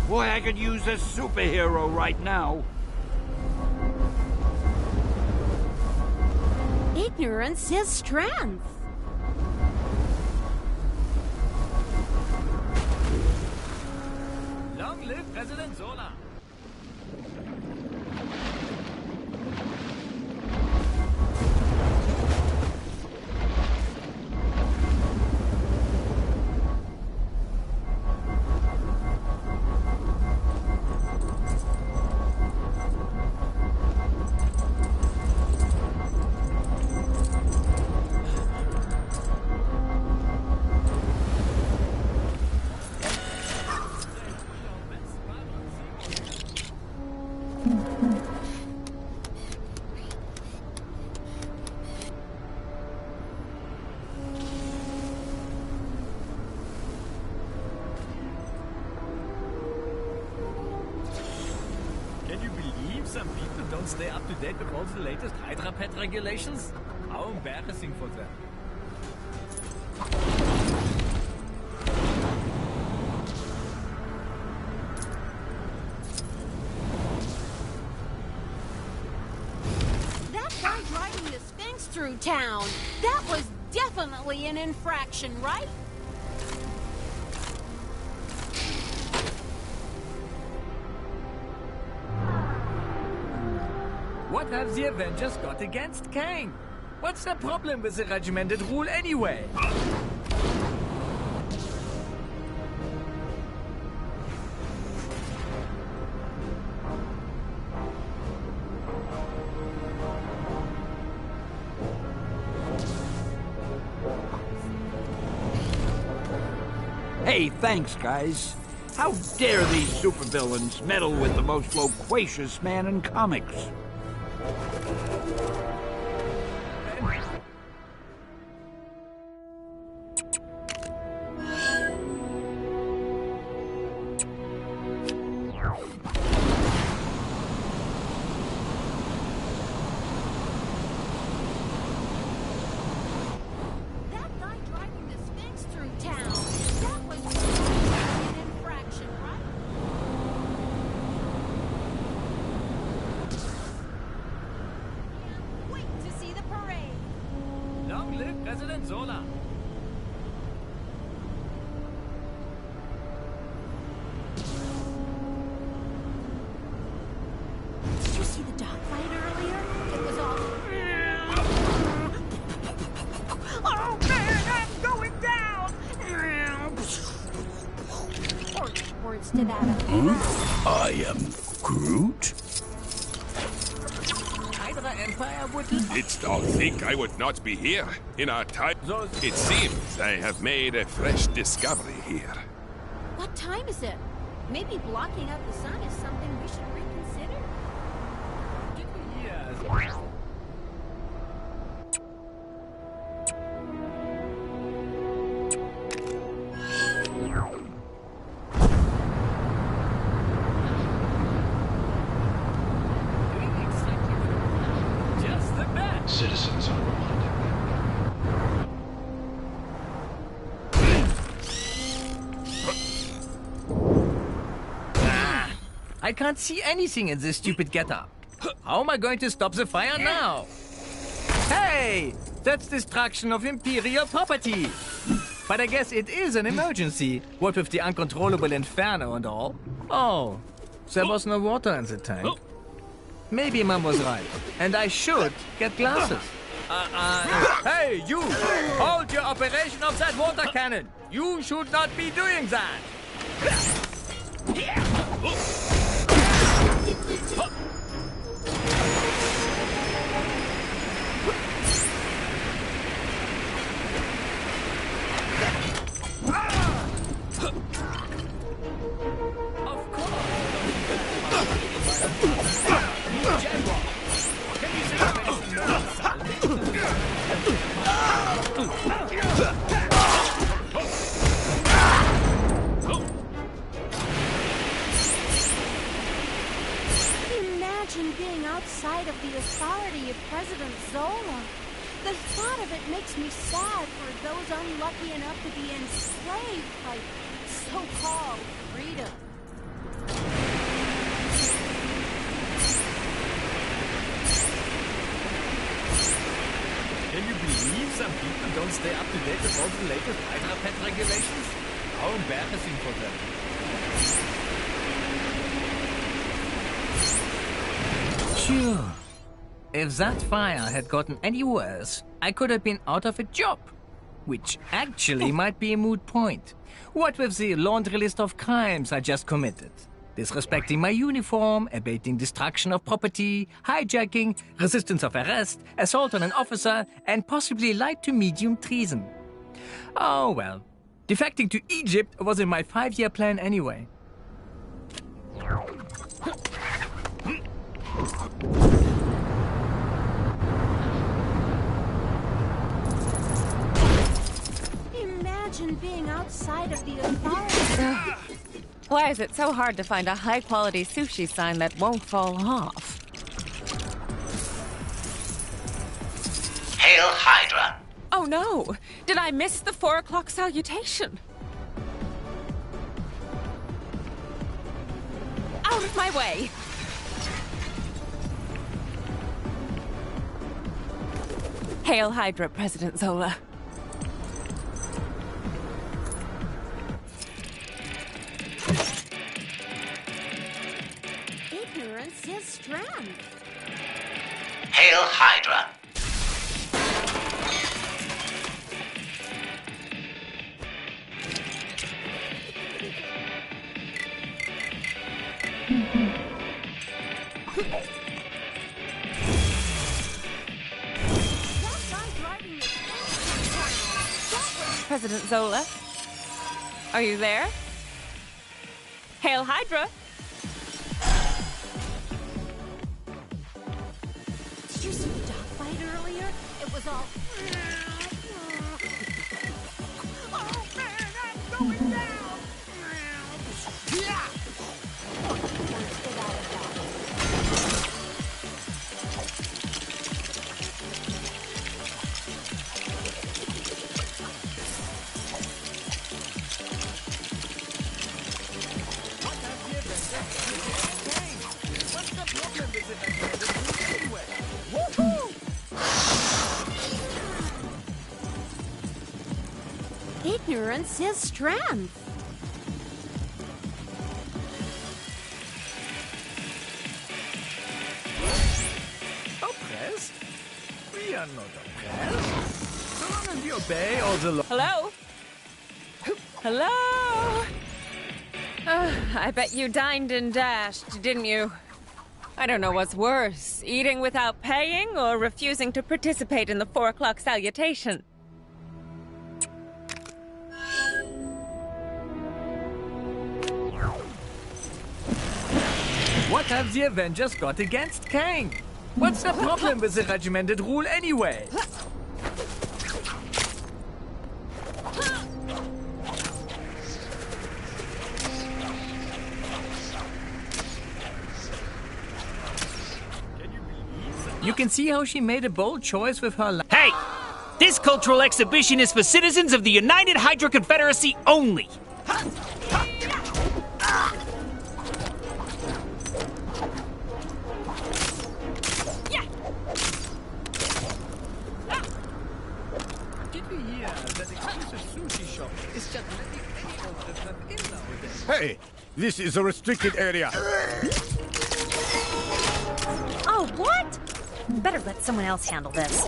Boy, I could use a superhero right now. Ignorance is strength. Long live President Zola! Can you believe some people don't stay up to date with all the latest Hydra pet regulations? How embarrassing for them. That guy driving the Sphinx through town, that was definitely an infraction, right? What have the Avengers got against Kang? What's the problem with the regimented rule anyway? Hey, thanks, guys. How dare these supervillains meddle with the most loquacious man in comics? President Zola. Did you see the dogfight earlier? It was all... Oh man, I'm going down! Or words to that effect. I am Groot? Hydra Empire would... Didst thou think I would not be here in our time? It seems I have made a fresh discovery here. What time is it? Maybe blocking out the sun is something we should reconsider. Yes. Just the best. Citizens are reminded. I can't see anything in this stupid getup. How am I going to stop the fire now? Hey! That's destruction of Imperial property! But I guess it is an emergency. What with the uncontrollable inferno and all? Oh, there was no water in the tank. Maybe Mom was right. And I should get glasses. Hey, you! Hold your operation of that water cannon! You should not be doing that! Imagine being outside of the authority of President Zola. The thought of it makes me sad for those unlucky enough to be enslaved by so-called freedom. Can you believe some people don't stay up to date with all the latest Hydra pet regulations? How embarrassing for them. Phew. If that fire had gotten any worse, I could have been out of a job. Which actually might be a moot point. What with the laundry list of crimes I just committed? Disrespecting my uniform, abating destruction of property, hijacking, resistance of arrest, assault on an officer, and possibly light to medium treason. Oh well. Defecting to Egypt was in my 5-year plan anyway. Imagine being outside of the authority. Why is it so hard to find a high-quality sushi sign that won't fall off? Hail Hydra. Oh no! Did I miss the 4 o'clock salutation? Out of my way! Hail Hydra, President Zola. Ignorance is strength. Hail Hydra. President Zola? Are you there? Hail Hydra! Did you see the dogfight earlier? It was all... Oh man, I'm going down! ignorance is strength. Oppressed? We are not oppressed. So long as you obey all the law. Hello? Hello? I bet you dined and dashed, didn't you? I don't know what's worse, eating without paying or refusing to participate in the 4 o'clock salutation. What have the Avengers got against Kang? What's the problem with the regimented rule anyway? You can see how she made a bold choice with her Hey! This cultural exhibition is for citizens of the United Hydra Confederacy only! Did we hear that exclusive sushi shop is just letting any of them have in nowadays? Hey, this is a restricted area. Oh, what? Better let someone else handle this.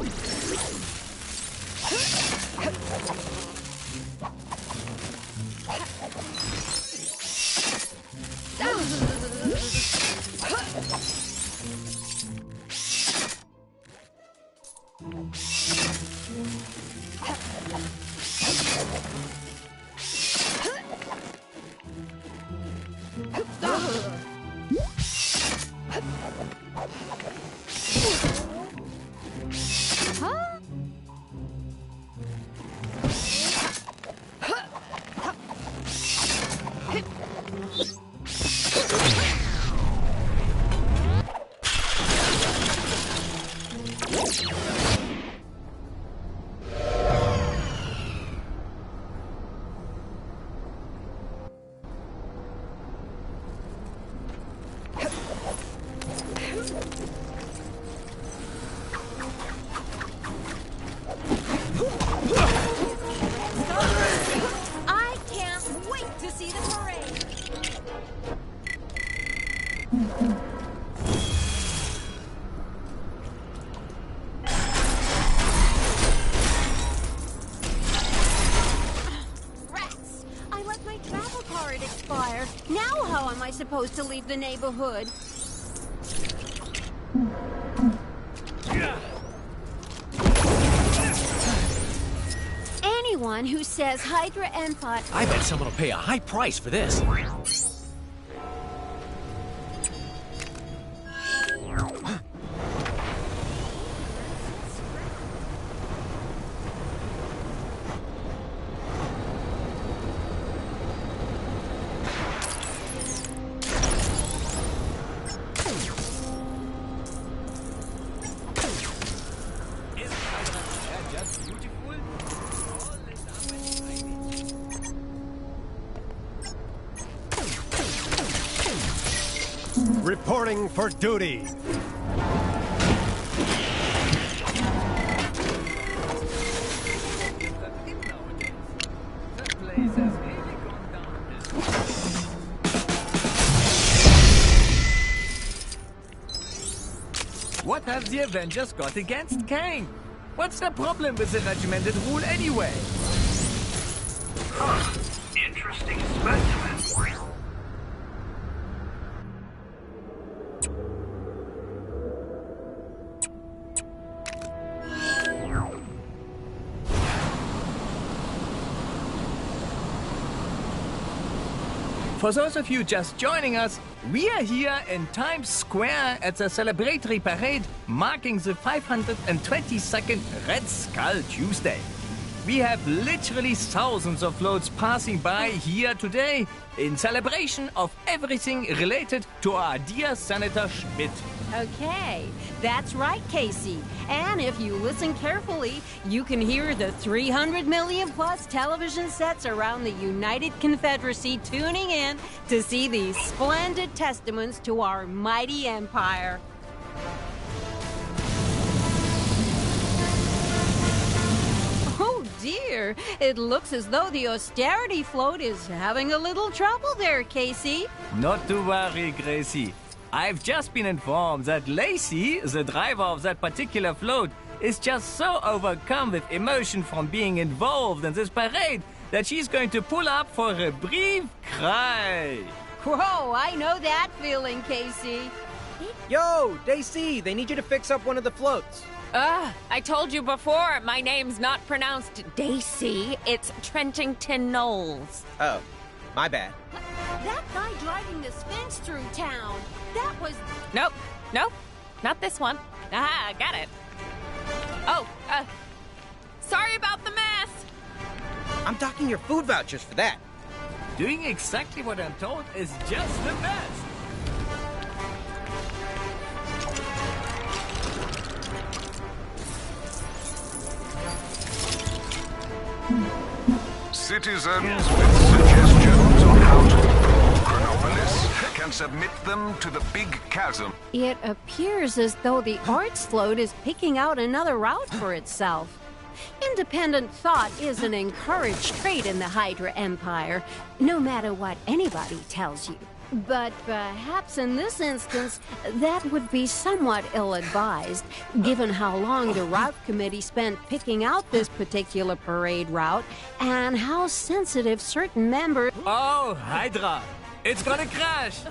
I can't wait to see the parade. Rats! I let my travel card expire. Now how am I supposed to leave the neighborhood? Anyone who says Hydra Empire... I bet someone will pay a high price for this. Reporting for duty. What have the Avengers got against Kang? What's the problem with the regimented rule anyway? Interesting specimen. For those of you just joining us, we are here in Times Square at the celebratory parade marking the 522nd Red Skull Tuesday. We have literally thousands of floats passing by here today in celebration of everything related to our dear Senator Schmidt. Okay, that's right, Casey. And if you listen carefully, you can hear the 300 million plus television sets around the United Confederacy tuning in to see these splendid testaments to our mighty empire. Oh, dear. It looks as though the austerity float is having a little trouble there, Casey. Not to worry, Gracie. I've just been informed that Lacey, the driver of that particular float, is just so overcome with emotion from being involved in this parade that she's going to pull up for a brief cry. Whoa, I know that feeling, Casey. Yo, Daisy, they need you to fix up one of the floats. I told you before, my name's not pronounced Daisy, it's Trentington Knowles. Oh, my bad. That guy driving the Sphinx through town, that was... Nope, not this one. Aha, got it. Oh, sorry about the mess. I'm docking your food vouchers for that. Doing exactly what I'm told is just the best. Citizens with suggestions on how to improve Chronopolis can submit them to the Big Chasm. It appears as though the arts float is picking out another route for itself. Independent thought is an encouraged trait in the Hydra Empire, no matter what anybody tells you. But perhaps in this instance, that would be somewhat ill-advised, given how long the route committee spent picking out this particular parade route, and how sensitive certain members... Oh, Hydra! It's gonna crash!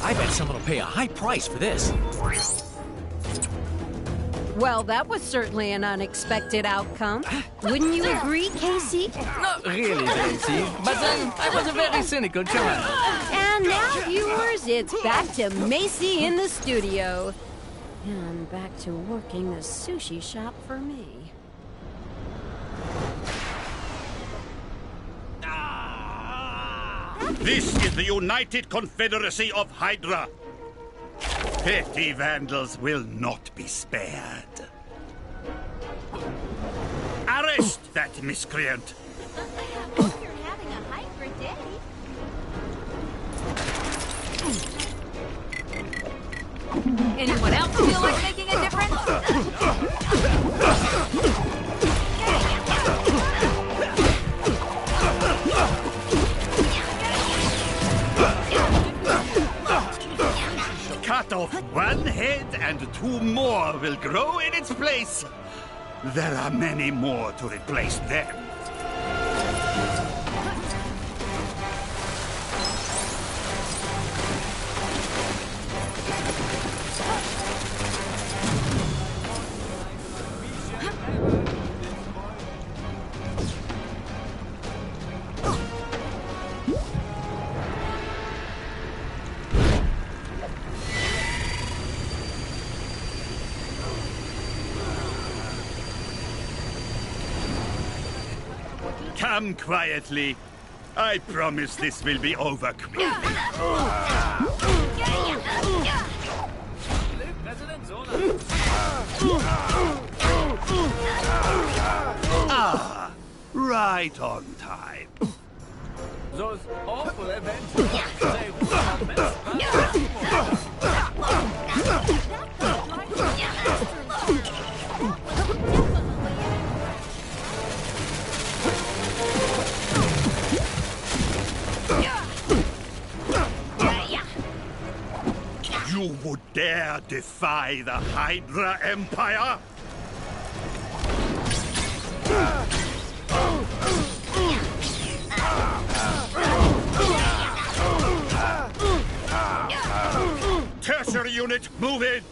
I bet someone will pay a high price for this. Well, that was certainly an unexpected outcome. Wouldn't you agree, Casey? Not really, Daisy, but then I was a very cynical child. And now, viewers, it's back to Macy in the studio. And back to working the sushi shop for me. This is the United Confederacy of Hydra. Petty vandals will not be spared. Arrest that miscreant! I hope you're having a Hydra day. Anyone else feel like making a difference? Cut off one head and two more will grow in its place. There are many more to replace them. Come quietly. I promise this will be over quickly. Ah, right on time. Those awful events, they will mess You would dare defy the Hydra Empire? Tertiary unit, move in!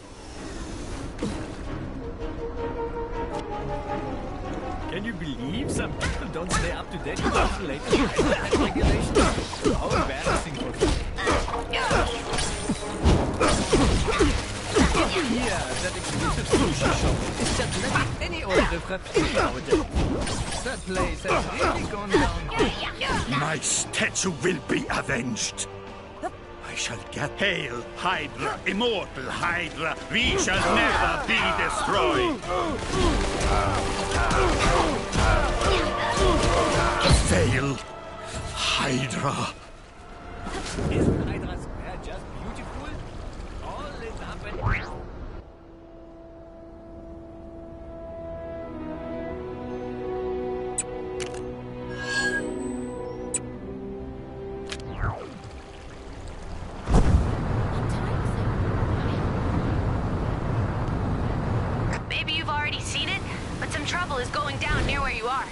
Can you believe some people don't stay up to date with the latest regulations? How embarrassing for them. Yeah, that exclusive sushi shop is just letting any order frappé nowadays. That place has really gone down. My statue will be avenged. I shall get... Hail, Hydra, immortal Hydra, we shall never be destroyed. Fail, Hydra. Is you are.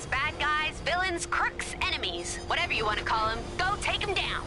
Bad guys, villains, crooks, enemies, whatever you want to call them, go take them down.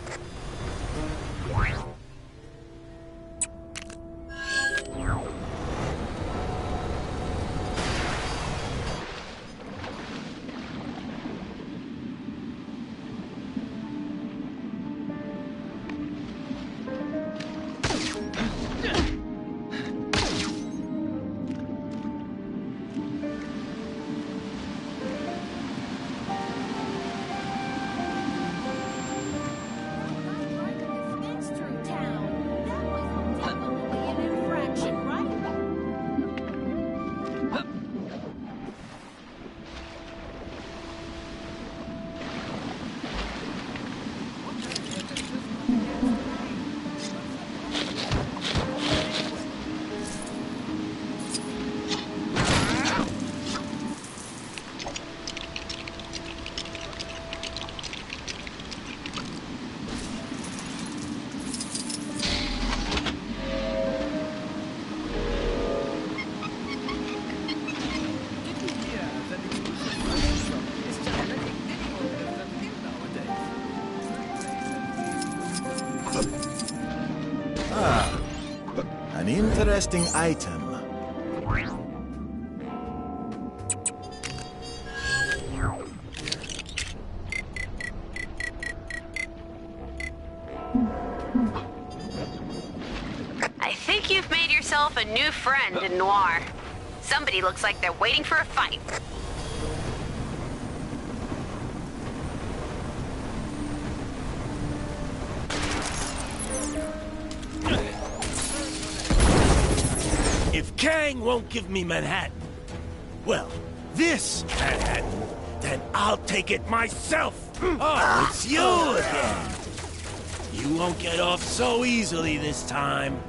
An interesting item. I think you've made yourself a new friend in Noir. Somebody looks like they're waiting for a fight. If Kang won't give me Manhattan, well, this Manhattan, then I'll take it myself. Oh, it's you again. You won't get off so easily this time.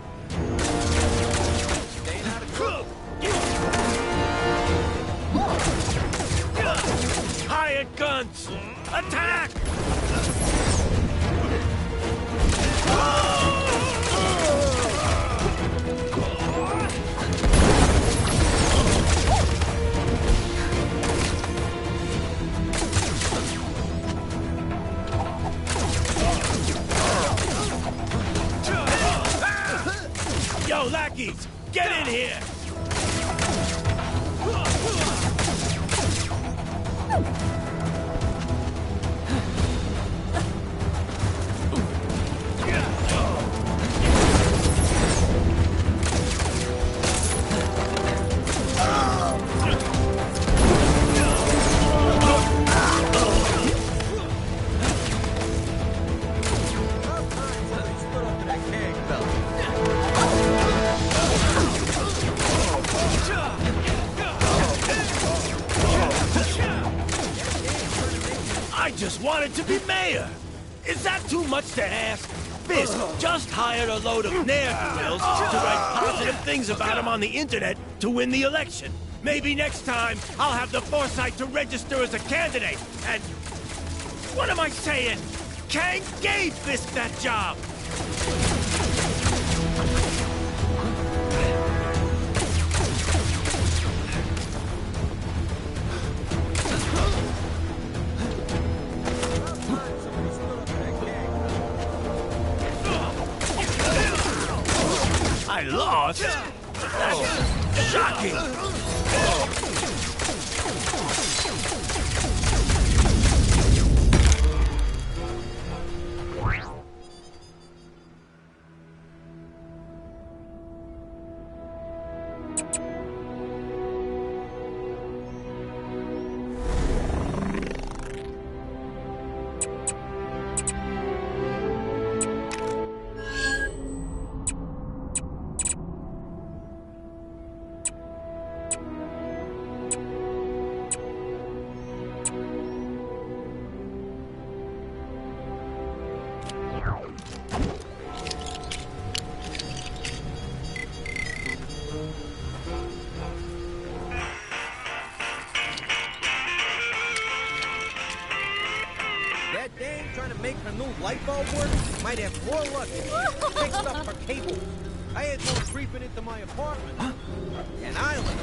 Hired guns! Attack! Yo, lackeys, get in here! I just wanted to be mayor! Is that too much to ask? Fisk just hired a load of ne'er-do-wells to write positive things about him on the internet to win the election. Maybe next time I'll have the foresight to register as a candidate and... What am I saying? Kang gave Fisk that job! I lost? That's shocking! That dame trying to make her new light bulb work might have more luck if she fixed up her cables. I had one creeping into my apartment. An island.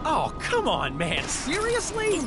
Oh, come on, man. Seriously?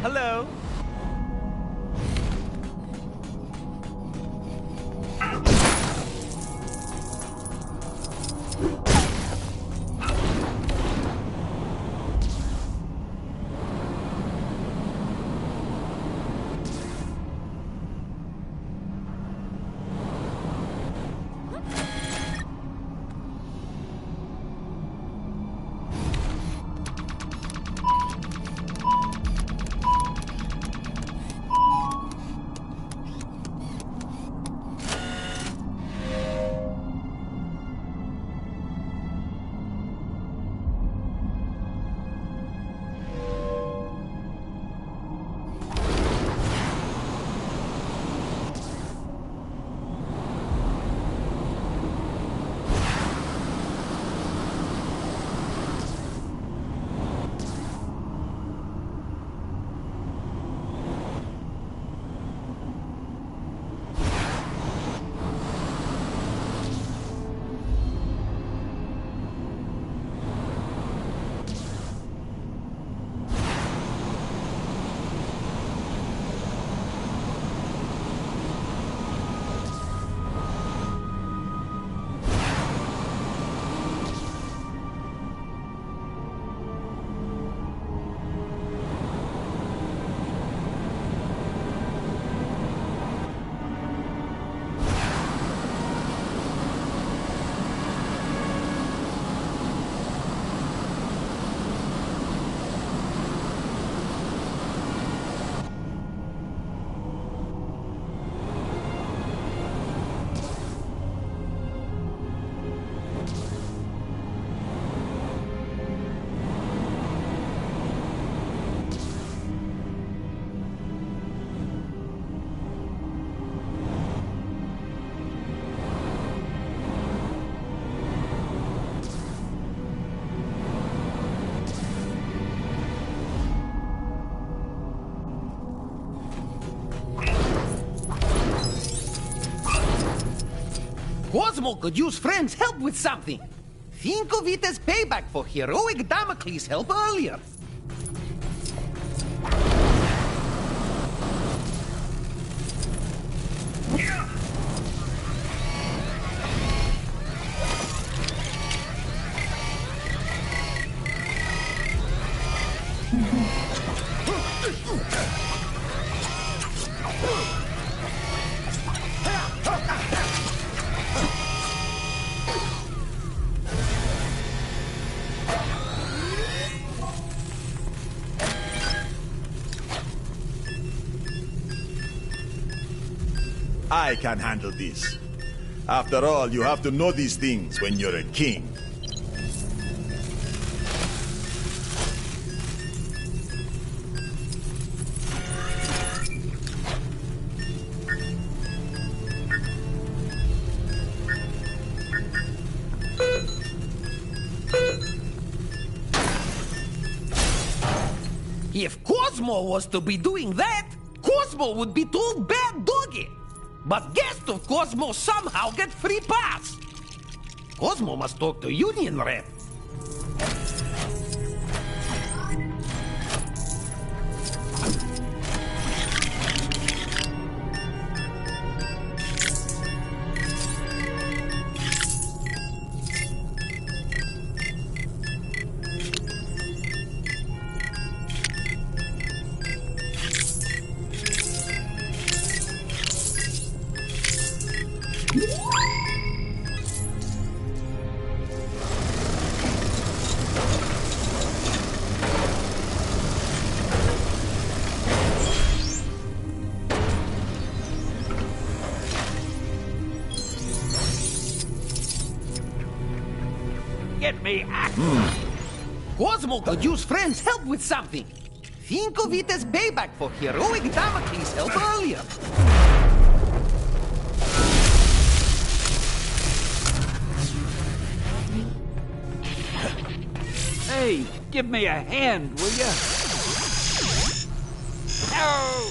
Hello. Cosmo could use friends' help with something. Think of it as payback for heroic Damocles' help earlier. I can handle this. After all, you have to know these things when you're a king. If Cosmo was to be doing that, Cosmo would be told bad doggy. But guests of Cosmo somehow get free pass. Cosmo must talk to union rep. Get me out. Cosmo could use friends' help with something. Think of it as payback for heroic Damocles' help earlier. Hey, give me a hand, will ya? Oh!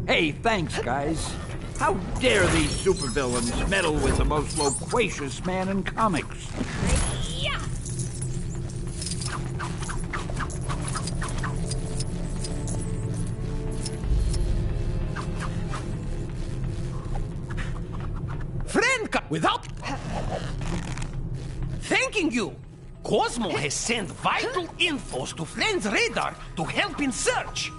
Hey, thanks, guys. How dare these supervillains meddle with the most loquacious man in comics? Without thanking you, Cosmo has sent vital infos to Friend's radar to help in search.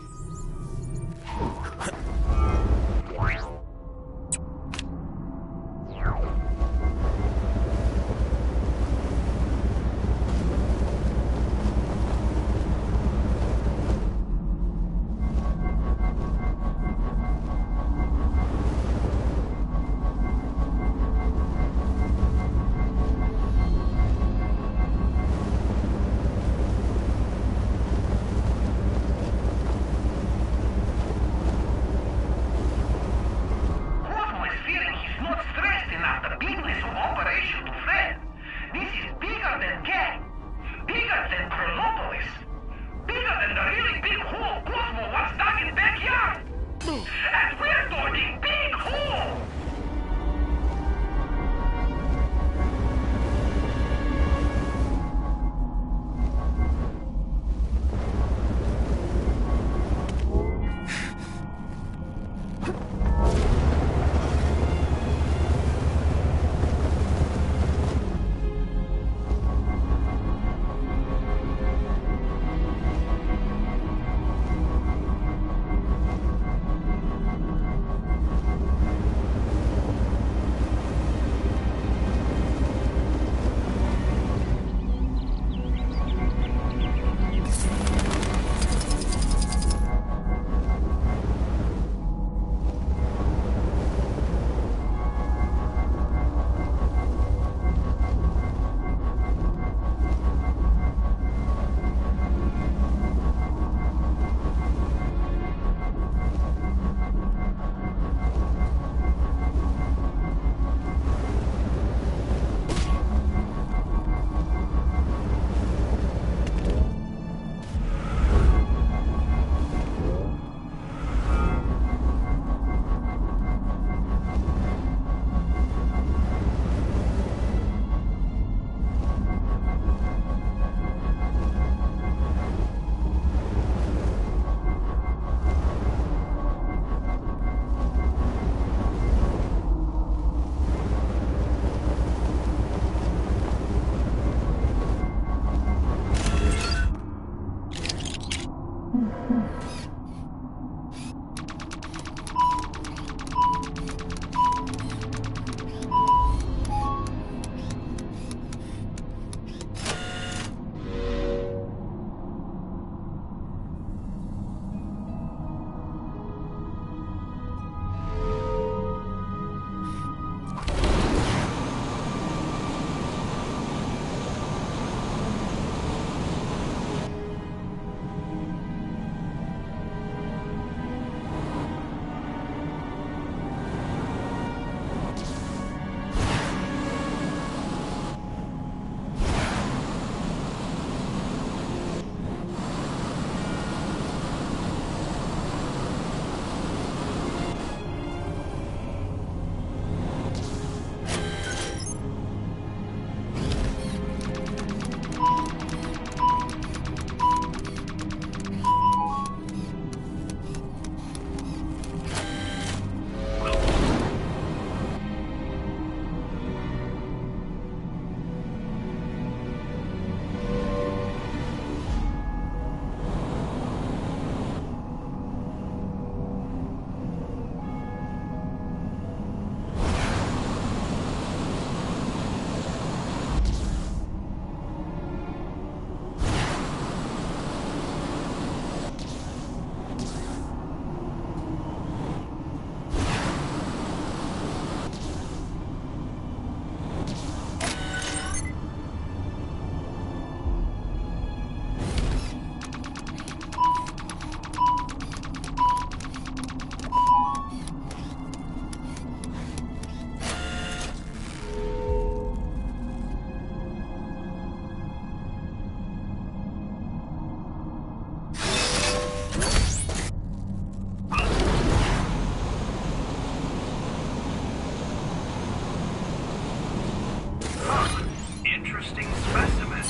Interesting specimen.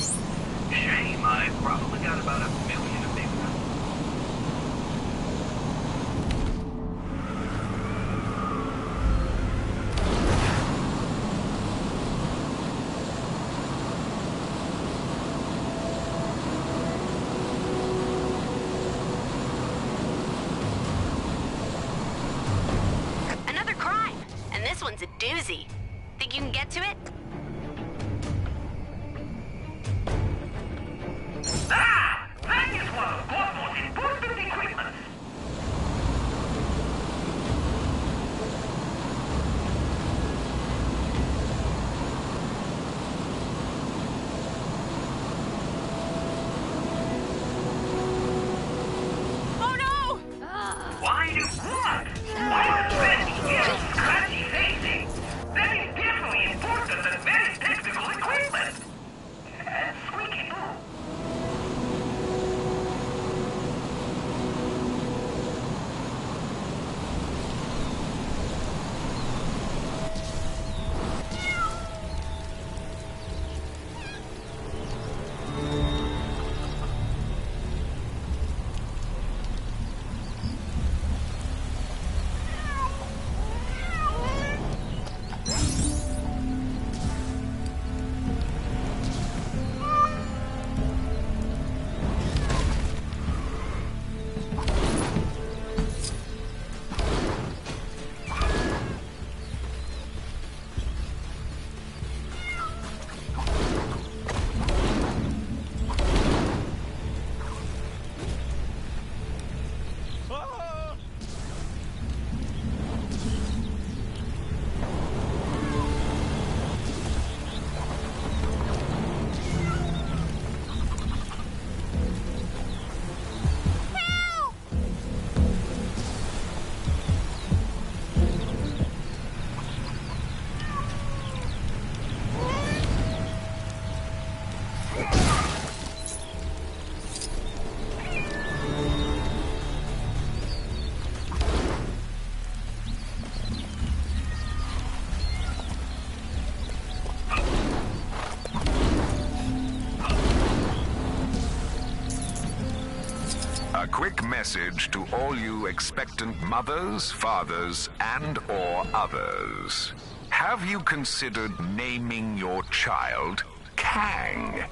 Shame, I probably got about 1 million of these. Another crime, and this one's a doozy. Think you can get to it? Ah! That is one of Cosmo's important equipment. Oh no! Why do what? Why are spending years scratchy facing? That is definitely important and very technical equipment. And squeaky boo. A quick message to all you expectant mothers, fathers, and/or others. Have you considered naming your child Kang?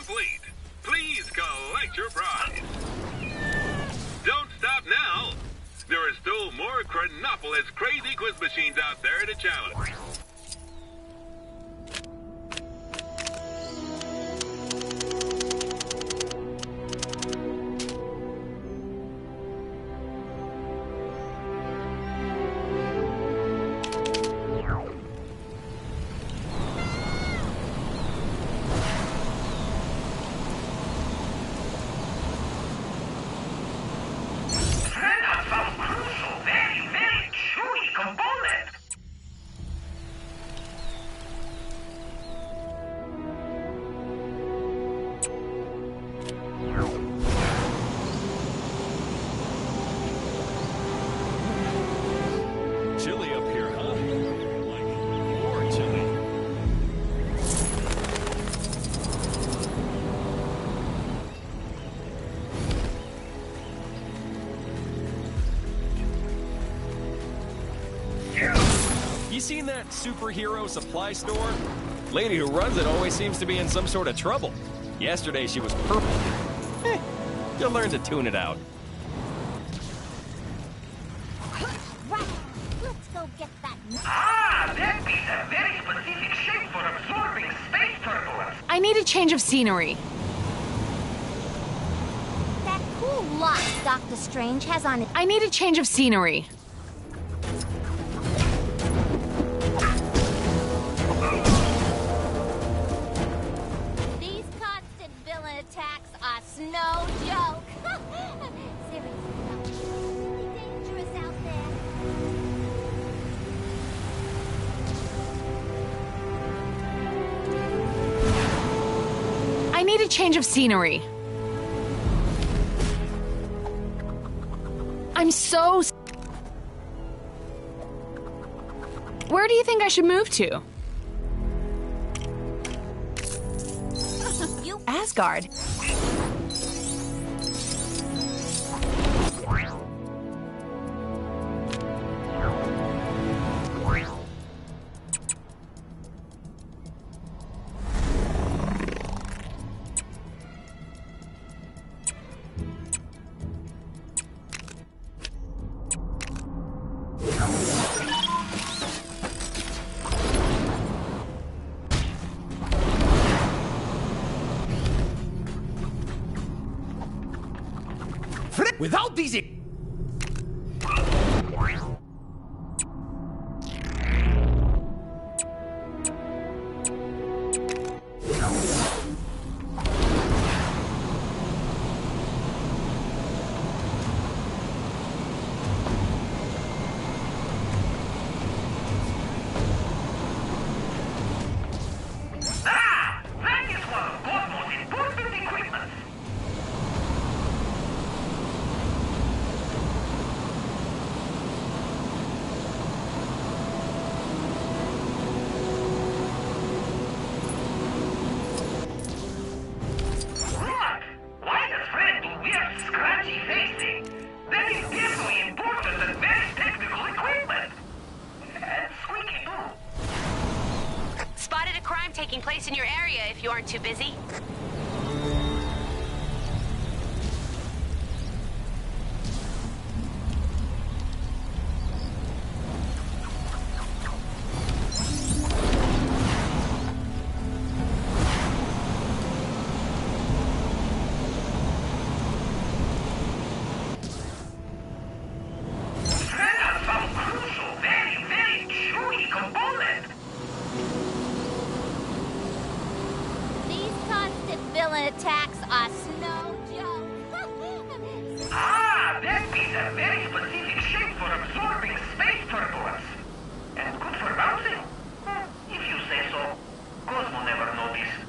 complete. Please collect your prize. Don't stop now. There are still more Chronopolis crazy quiz machines out there to challenge. Chilly up here, huh? Like, more chilly. You seen that superhero supply store? Lady who runs it always seems to be in some sort of trouble. Yesterday she was purple. You'll learn to tune it out. Ah, that piece a very specific shape for absorbing space turbulence. I need a change of scenery. That cool lock Doctor Strange has on it. I need a change of scenery. These constant villain attacks are no joke. Seriously, it's really dangerous out there. I need a change of scenery. I'm so... Where do you think I should move to? Asgard. Without these... Ah! That is one of Cosmo's important equipment. Look! Why does Fred do weird, scratchy facing? That is definitely important and very technical equipment. And squeaky too. Spotted a crime taking place in your area if you aren't too busy. Fred has some crucial, very, very chewy component. These constant villain attacks are no joke. Ah, that piece a very specific shape for absorbing space turbulence. And good for bouncing. If you say so. Cosmo never noticed.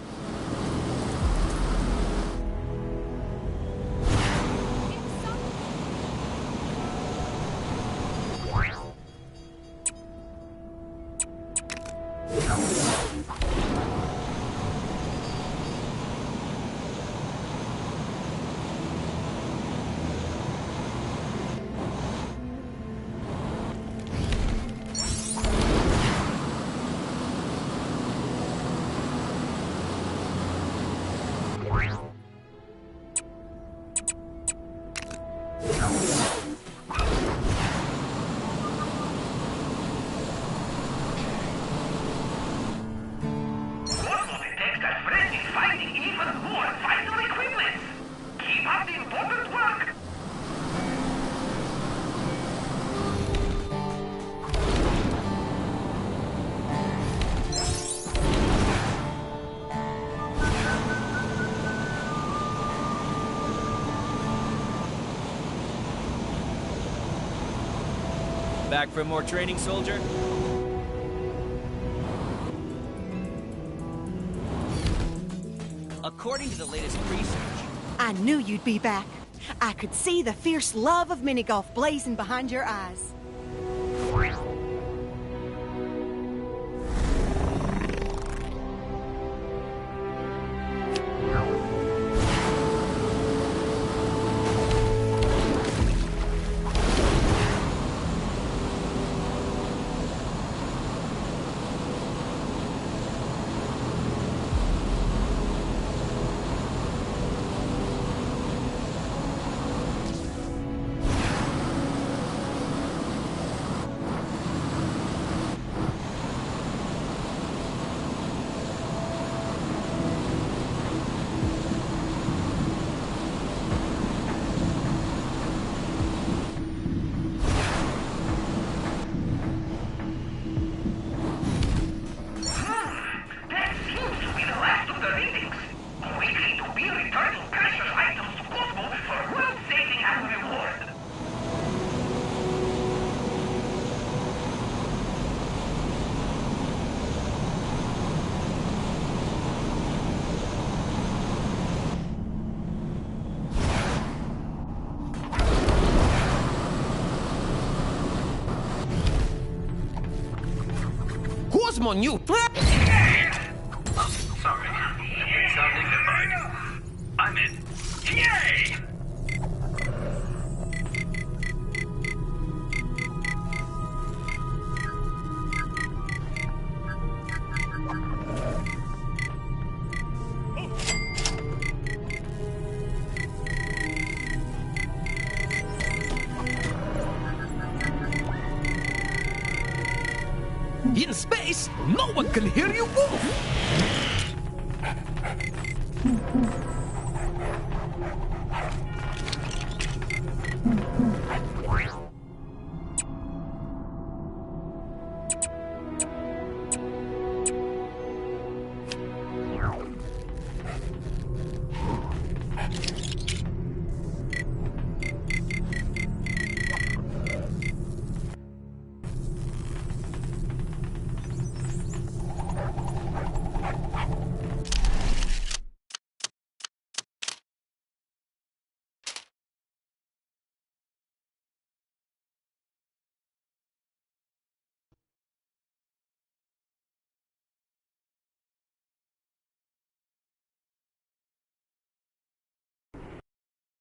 Back for more training, soldier? According to the latest research, I knew you'd be back. I could see the fierce love of mini-golf blazing behind your eyes. Cosmo, you Sorry. It sounds dignified. I'm in. Yay! In space, no one can hear you move!